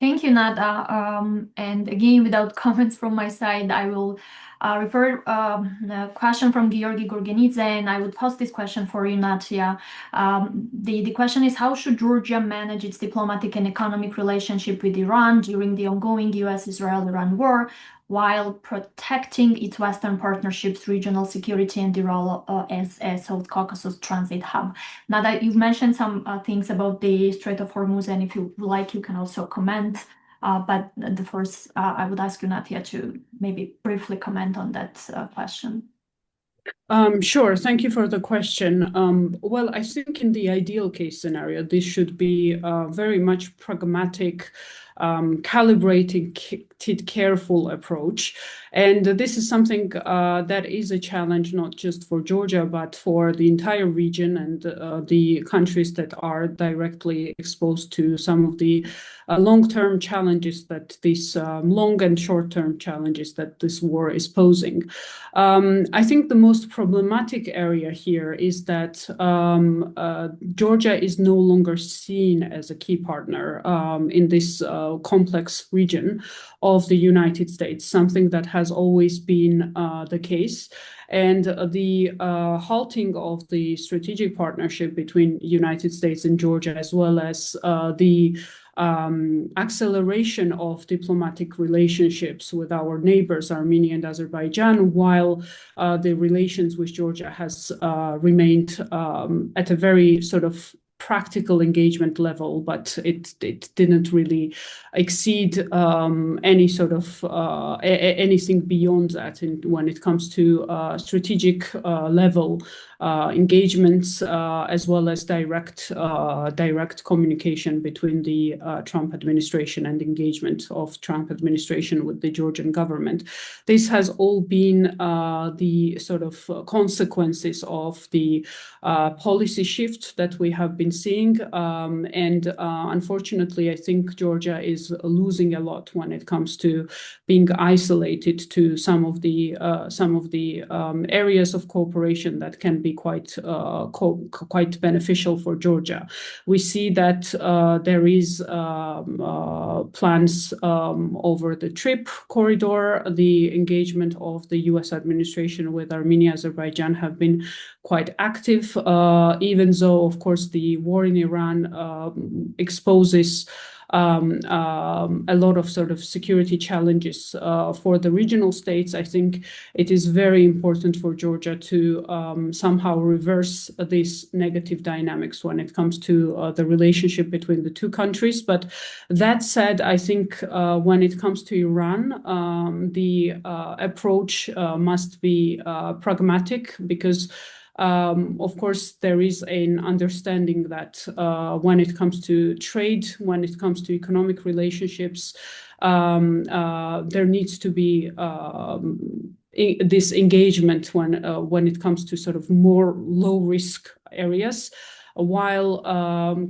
Thank you, Nata. And again, without comments from my side, I will refer a question from Georgi Gorgenidze, and I would pose this question for you, Natia. The question is, how should Georgia manage its diplomatic and economic relationship with Iran during the ongoing US-Israel-Iran war? while protecting its Western partnerships, regional security, and the role as a South Caucasus transit hub. Now that you've mentioned some things about the Strait of Hormuz, and if you like, you can also comment. But the first, I would ask you, Natia, to maybe briefly comment on that question. Sure. Thank you for the question. Well, I think in the ideal case scenario, this should be a very much pragmatic, calibrated, careful approach. And this is something that is a challenge not just for Georgia, but for the entire region and the countries that are directly exposed to some of the long-term challenges that this long and short-term challenges that this war is posing. I think the most problematic area here is that Georgia is no longer seen as a key partner in this complex region of the United States, something that has always been the case. And the halting of the strategic partnership between United States and Georgia, as well as the acceleration of diplomatic relationships with our neighbors, Armenia and Azerbaijan, while the relations with Georgia has remained at a very sort of practical engagement level, but it didn't really exceed any sort of anything beyond that when it comes to strategic level engagements, as well as direct communication between the Trump administration and engagement of Trump administration with the Georgian government. This has all been the sort of consequences of the policy shift that we have been seeing. And unfortunately, I think Georgia is losing a lot when it comes to being isolated to some of the areas of cooperation that can be quite beneficial for Georgia. We see that there is plans over the TRIP corridor. The engagement of the U.S. administration with Armenia, Azerbaijan have been quite active, even though, of course, the war in Iran exposes a lot of sort of security challenges for the regional states. I think it is very important for Georgia to somehow reverse these negative dynamics when it comes to the relationship between the two countries. But that said, I think when it comes to Iran, the approach must be pragmatic, because of course, there is an understanding that when it comes to trade, when it comes to economic relationships, there needs to be this engagement when it comes to sort of more low-risk areas, while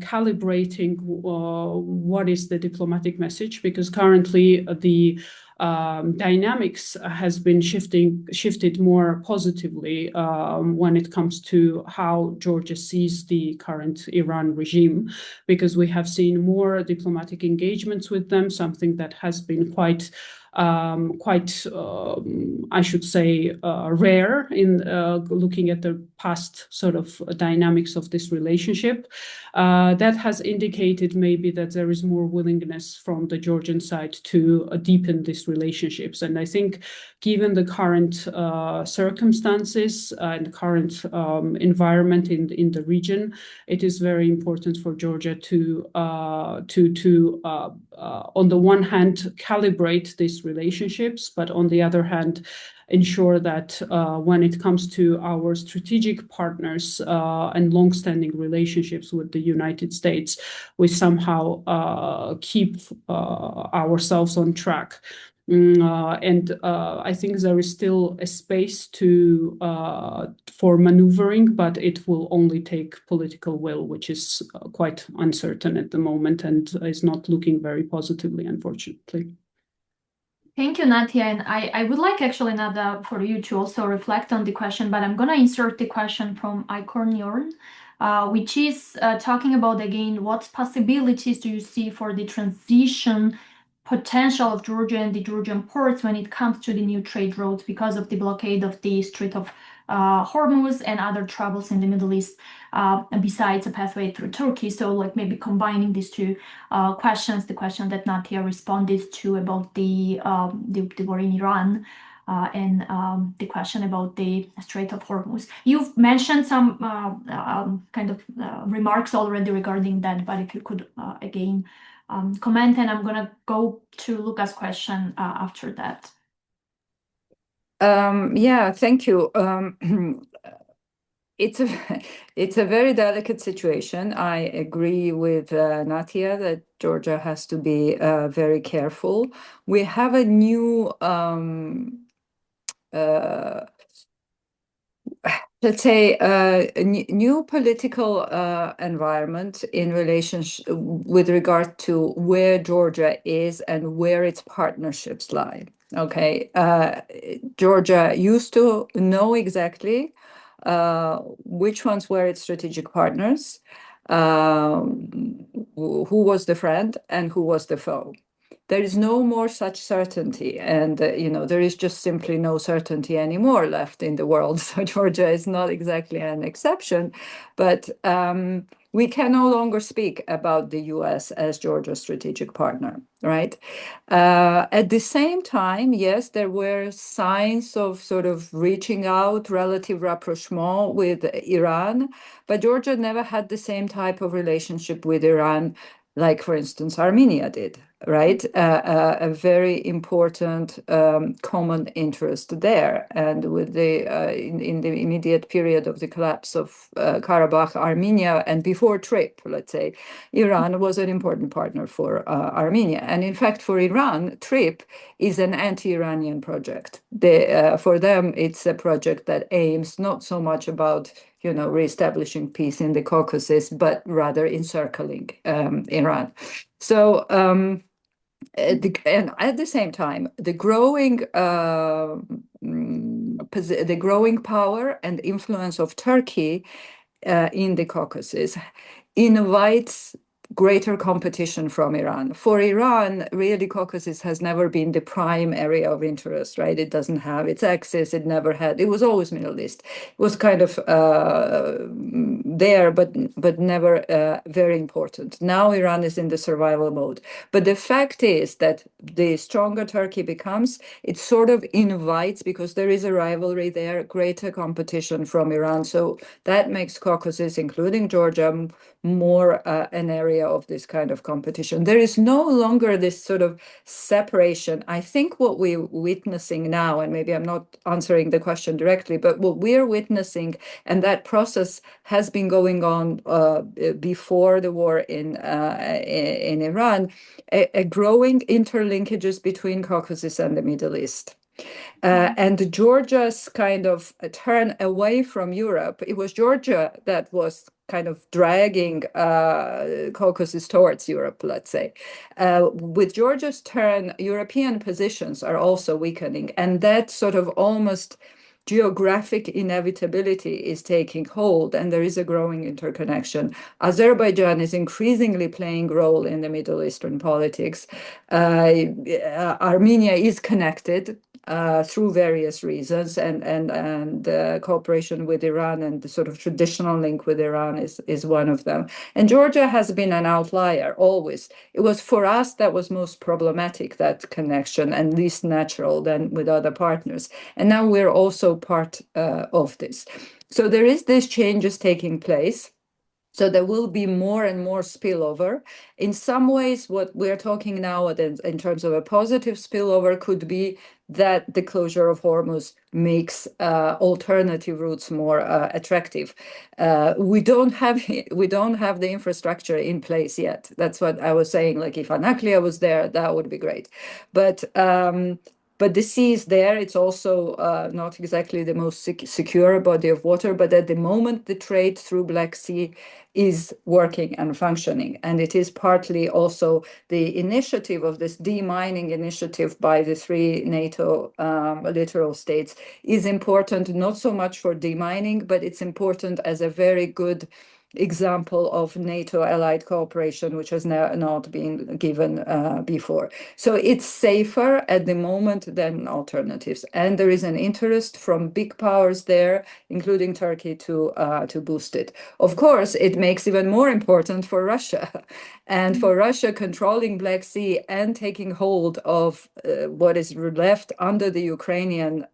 calibrating what is the diplomatic message, because currently the dynamics has been shifted more positively when it comes to how Georgia sees the current Iran regime, because we have seen more diplomatic engagements with them, something that has been quite I should say, rare in looking at the past sort of dynamics of this relationship. That has indicated maybe that there is more willingness from the Georgian side to deepen these relationships. And I think given the current circumstances and current environment in the region, it is very important for Georgia to on the one hand, calibrate these relationships, but on the other hand, ensure that when it comes to our strategic partners and longstanding relationships with the United States, we somehow keep ourselves on track. And I think there is still a space for maneuvering, but it will only take political will, which is quite uncertain at the moment and is not looking very positively, unfortunately. Thank you, Natia. And I would like actually, Nada, for you to also reflect on the question, but I'm going to insert the question from Icorn, which is talking about, again, what possibilities do you see for the transition potential of Georgia and the Georgian ports when it comes to the new trade routes because of the blockade of the Strait of Hormuz and other troubles in the Middle East, besides a pathway through Turkey. So like maybe combining these two questions, the question that Natia responded to about the war in Iran, and the question about the Strait of Hormuz. You've mentioned some kind of remarks already regarding that, but if you could again comment, and I'm gonna go to Luca's question after that. Yeah, thank you. It's a very delicate situation. I agree with Natia that Georgia has to be very careful. We have a new let's say a new political environment in relationship with regard to where Georgia is and where its partnerships lie. Okay, Georgia used to know exactly which ones were its strategic partners, who was the friend and who was the foe. There is no more such certainty, and there is just simply no certainty anymore left in the world. So Georgia is not exactly an exception, but we can no longer speak about the US as Georgia's strategic partner, right? At the same time, yes, there were signs of sort of reaching out, relative rapprochement with Iran, but Georgia never had the same type of relationship with Iran like, for instance, Armenia did, right? A very important common interest there. And with in the immediate period of the collapse of Karabakh, Armenia, and before TRIP, let's say, Iran was an important partner for Armenia. And in fact, for Iran, TRIP is an anti-Iranian project. For them, it's a project that aims not so much about reestablishing peace in the Caucasus, but rather encircling Iran. So, and at the same time, the growing power and influence of Turkey in the Caucasus invites greater competition from Iran. For Iran, really, Caucasus has never been the prime area of interest, right? It doesn't have its axis. It never had. It was always Middle East. It was kind of there, but never very important. Now Iran is in the survival mode. But the fact is that the stronger Turkey becomes, it sort of invites, because there is a rivalry there, greater competition from Iran. So that makes Caucasus, including Georgia, more an area of this kind of competition. There is no longer this sort of separation. I think what we're witnessing now, and maybe I'm not answering the question directly, but what we're witnessing, and that process has been going on before the war in Iran, a growing interlinkages between Caucasus and the Middle East. And Georgia's kind of turn away from Europe, it was Georgia that was kind of dragging Caucasus towards Europe, let's say. With Georgia's turn, European positions are also weakening, and that sort of almost geographic inevitability is taking hold, and there is a growing interconnection. Azerbaijan is increasingly playing a role in the Middle Eastern politics. Armenia is connected through various reasons, and cooperation with Iran and the sort of traditional link with Iran is one of them. And Georgia has been an outlier always. It was for us that was most problematic, that connection, and least natural than with other partners. And now we're also part of this. So there is these changes taking place. So there will be more and more spillover. In some ways, what we're talking now in terms of a positive spillover could be that the closure of Hormuz makes alternative routes more attractive. We don't have the infrastructure in place yet. That's what I was saying. Like if Anaklia was there, that would be great. But the sea is there. It's also not exactly the most secure body of water, but at the moment, the trade through Black Sea is working and functioning. And it is partly also the initiative of this demining initiative by the 3 NATO littoral states is important, not so much for demining, but it's important as a very good example of NATO allied cooperation, which has not been given before. So it's safer at the moment than alternatives. And there is an interest from big powers there, including Turkey, to boost it. Of course, it makes even more important for Russia. And for Russia, controlling Black Sea and taking hold of what is left under the Ukrainian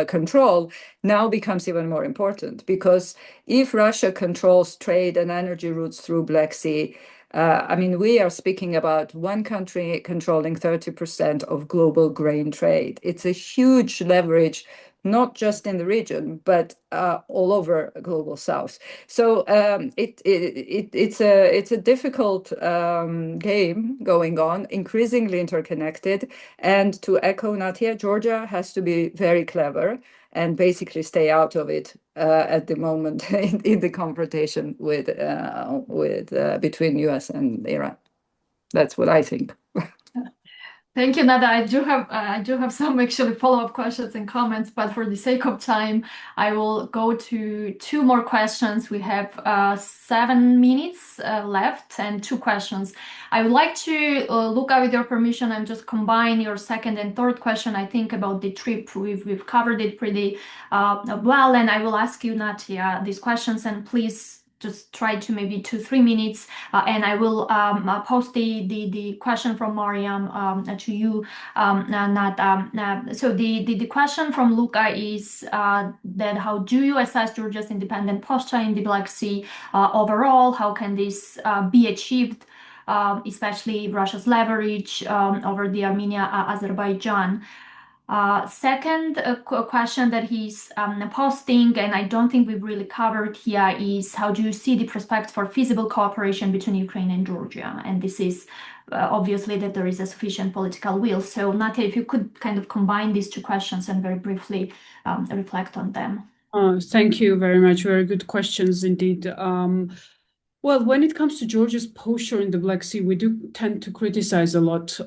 control now becomes even more important, because if Russia controls trade and energy routes through Black Sea, I mean, we are speaking about one country controlling 30% of global grain trade. It's a huge leverage, not just in the region, but all over global South. So it's a difficult game going on, increasingly interconnected. And to echo Natia, Georgia has to be very clever and basically stay out of it at the moment in the confrontation with between US and Iran. That's what I think. Thank you, Nata. I do have some actually follow-up questions and comments, but for the sake of time, I will go to two more questions. We have 7 minutes left and 2 questions. I would like to look at, with your permission, and just combine your second and third question. I think about the trip, we've covered it pretty well, and I will ask you, Natia, these questions, and please just try to maybe 2-3 minutes, and I will post the question from Mariam to you, Nat. So the question from Luca is that how do you assess Georgia's independent posture in the Black Sea overall? How can this be achieved, especially Russia's leverage over the Armenia, Azerbaijan? Second question that he's posting, and I don't think we've really covered here, is how do you see the prospects for feasible cooperation between Ukraine and Georgia? And this is obviously that there is a sufficient political will. So Natia, if you could kind of combine these 2 questions and very briefly reflect on them. Thank you very much. Very good questions indeed. Well, when it comes to Georgia's posture in the Black Sea, we do tend to criticize a lot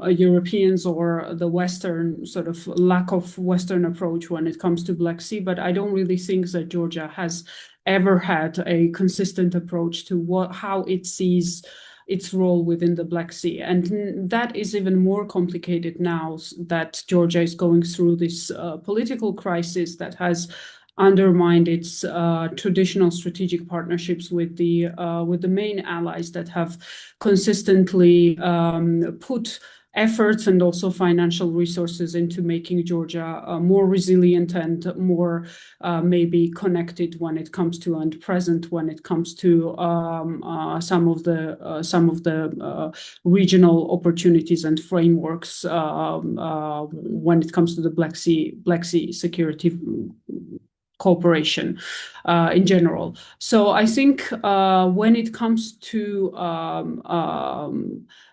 Europeans or the Western sort of lack of Western approach when it comes to Black Sea. But I don't really think that Georgia has ever had a consistent approach to how it sees its role within the Black Sea. And that is even more complicated now that Georgia is going through this political crisis that has undermined its traditional strategic partnerships with the main allies that have consistently put efforts and also financial resources into making Georgia more resilient and more maybe connected when it comes to, and present when it comes to some of the regional opportunities and frameworks when it comes to the Black Sea security cooperation in general. So I think when it comes to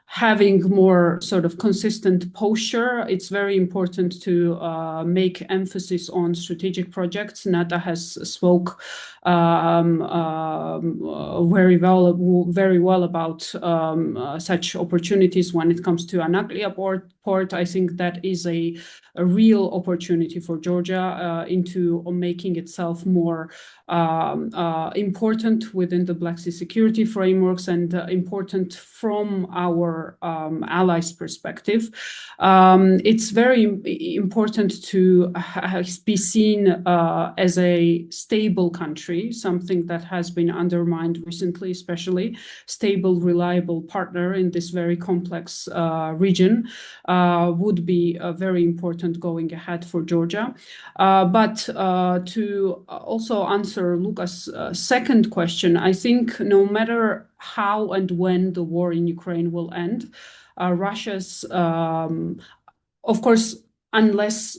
having more sort of consistent posture, it's very important to make emphasis on strategic projects. Nata has spoke very well about such opportunities when it comes to Anaglia port. I think that is a real opportunity for Georgia into making itself more important within the Black Sea security frameworks and important from our allies' perspective. It's very important to be seen as a stable country, something that has been undermined recently, especially stable, reliable partner in this very complex region would be very important going ahead for Georgia. But to also answer Luca's second question, I think no matter how and when the war in Ukraine will end, Russia's, of course, unless,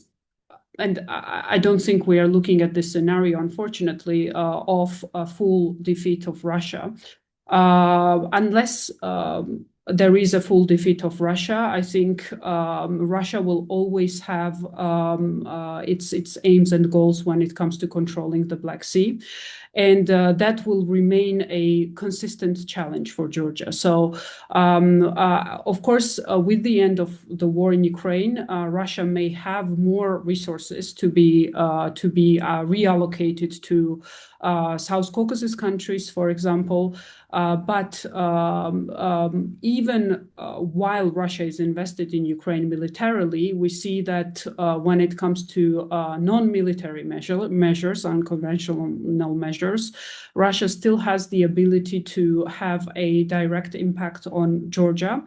and I don't think we are looking at this scenario, unfortunately, of a full defeat of Russia. Unless there is a full defeat of Russia, I think Russia will always have its aims and goals when it comes to controlling the Black Sea. And that will remain a consistent challenge for Georgia. So, of course, with the end of the war in Ukraine, Russia may have more resources to be reallocated to South Caucasus countries, for example. But even while Russia is invested in Ukraine militarily, we see that when it comes to non-military measures, unconventional measures, Russia still has the ability to have a direct impact on Georgia.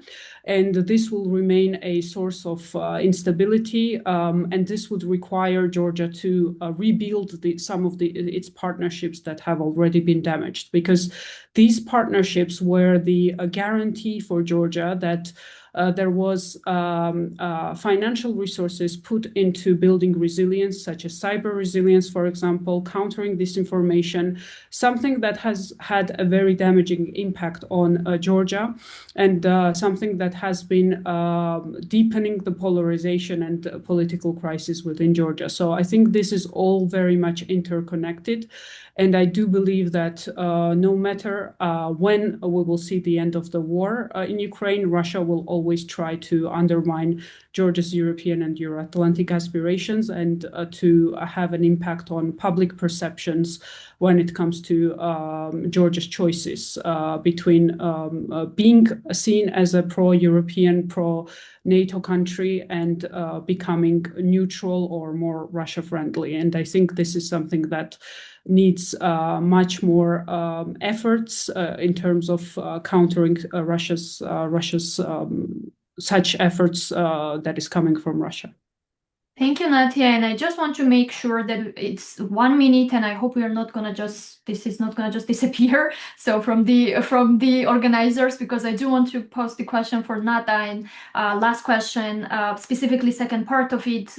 And this will remain a source of instability. And this would require Georgia to rebuild some of its partnerships that have already been damaged, because these partnerships were the guarantee for Georgia that there was financial resources put into building resilience, such as cyber resilience, for example, countering disinformation, something that has had a very damaging impact on Georgia, and something that has been deepening the polarization and political crisis within Georgia. So I think this is all very much interconnected. And I do believe that no matter when we will see the end of the war in Ukraine, Russia will always try to undermine Georgia's European and Euro-Atlantic aspirations, and to have an impact on public perceptions when it comes to Georgia's choices between being seen as a pro-European, pro-NATO country and becoming neutral or more Russia-friendly. And I think this is something that needs much more efforts in terms of countering Russia's such efforts that is coming from Russia. Thank you, Natia. And I just want to make sure that it's 1 minute, and I hope we are not gonna this is not gonna just disappear. So from the organizers, because I do want to pose the question for Nata. And last question, specifically second part of it,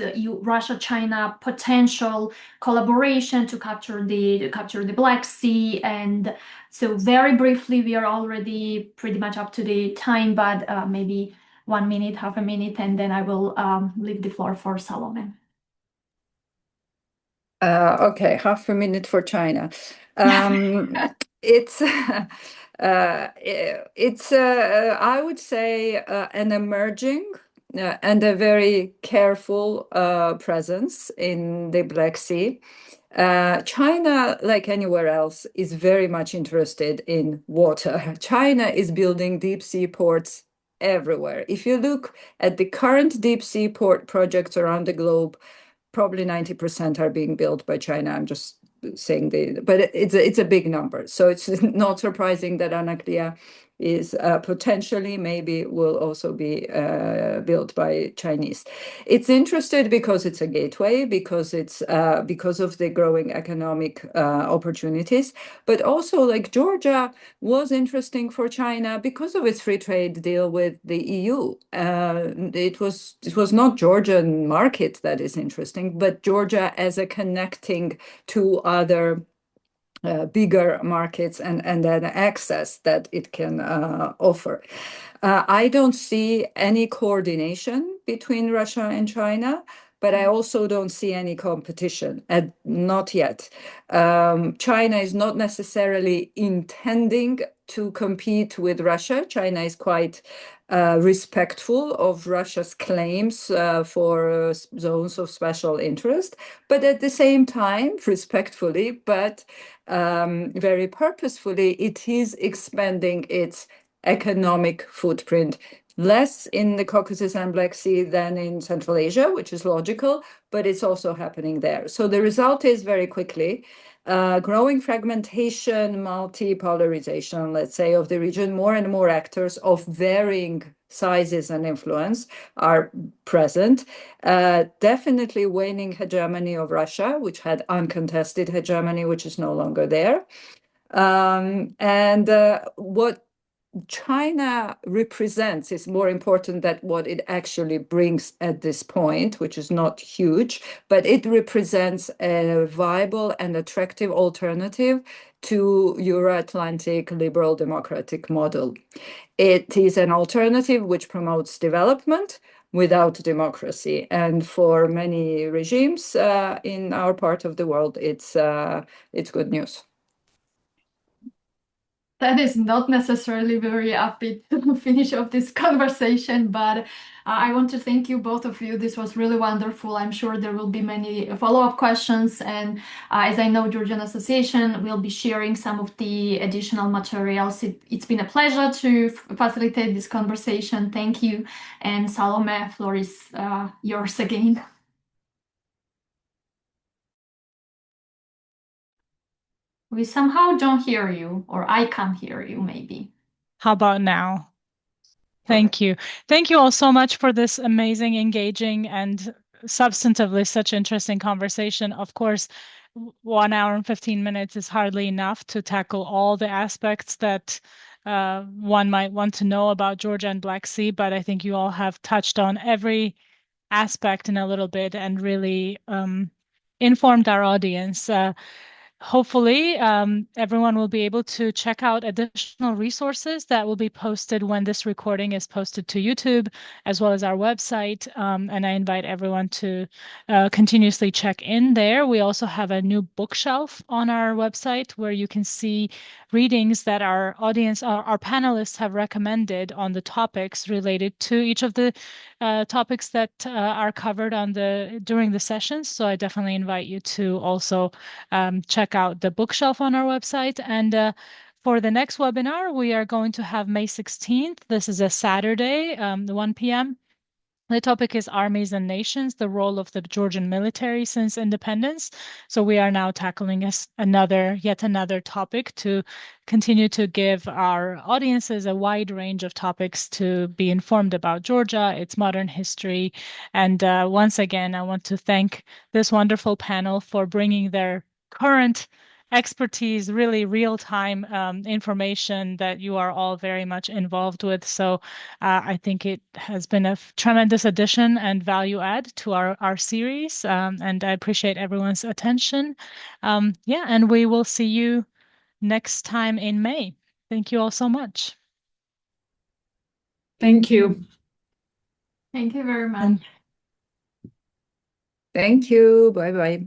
Russia-China potential collaboration to capture the Black Sea. And so very briefly, we are already pretty much up to the time, but maybe 1 minute, half a minute, and then I will leave the floor for Salome. Okay, half a minute for China. It's I would say an emerging and a very careful presence in the Black Sea. China, like anywhere else, is very much interested in water. China is building deep sea ports everywhere. If you look at the current deep sea port projects around the globe, probably 90% are being built by China. I'm just saying but it's a big number. So it's not surprising that Anaklia is potentially, maybe will also be built by Chinese. It's interested because it's a gateway, because it's because of the growing economic opportunities, but also like Georgia was interesting for China because of its free trade deal with the EU. It was not Georgian market that is interesting, but Georgia as a connecting to other bigger markets and then access that it can offer. I don't see any coordination between Russia and China, but I also don't see any competition, not yet. China is not necessarily intending to compete with Russia. China is quite respectful of Russia's claims for zones of special interest, but at the same time, respectfully, but very purposefully, it is expanding its economic footprint, less in the Caucasus and Black Sea than in Central Asia, which is logical, but it's also happening there. So the result is very quickly growing fragmentation, multi-polarization, let's say, of the region. More and more actors of varying sizes and influence are present. Definitely waning hegemony of Russia, which had uncontested hegemony, which is no longer there. And what China represents is more important than what it actually brings at this point, which is not huge, but it represents a viable and attractive alternative to Euro-Atlantic liberal democratic model. It is an alternative which promotes development without democracy. And for many regimes in our part of the world, it's good news. That is not necessarily very upbeat to finish off this conversation, but I want to thank you, both of you. This was really wonderful. I'm sure there will be many follow-up questions, and as I know, Georgian Association will be sharing some of the additional materials. It's been a pleasure to facilitate this conversation. Thank you, and Salome, floor is yours again. We somehow don't hear you, or I can't hear you, maybe. How about now? Thank you. Thank you all so much for this amazing, engaging, and substantively such interesting conversation. Of course, 1 hour and 15 minutes is hardly enough to tackle all the aspects that one might want to know about Georgia and Black Sea, but I think you all have touched on every aspect in a little bit and really informed our audience. Hopefully, everyone will be able to check out additional resources that will be posted when this recording is posted to YouTube, as well as our website. And I invite everyone to continuously check in there. We also have a new bookshelf on our website where you can see readings that our audience, our panelists have recommended on the topics related to each of the topics that are covered during the sessions. So I definitely invite you to also check out the bookshelf on our website. And for the next webinar, we are going to have May 16th. This is a Saturday, 1 p.m. The topic is Armies and Nations, the role of the Georgian military since independence. So we are now tackling yet another topic to continue to give our audiences a wide range of topics to be informed about Georgia, its modern history. And once again, I want to thank this wonderful panel for bringing their current expertise, really real-time information that you are all very much involved with. So I think it has been a tremendous addition and value add to our series, and I appreciate everyone's attention. Yeah, and we will see you next time in May. Thank you all so much. Thank you. Thank you very much. Thank you. Bye bye.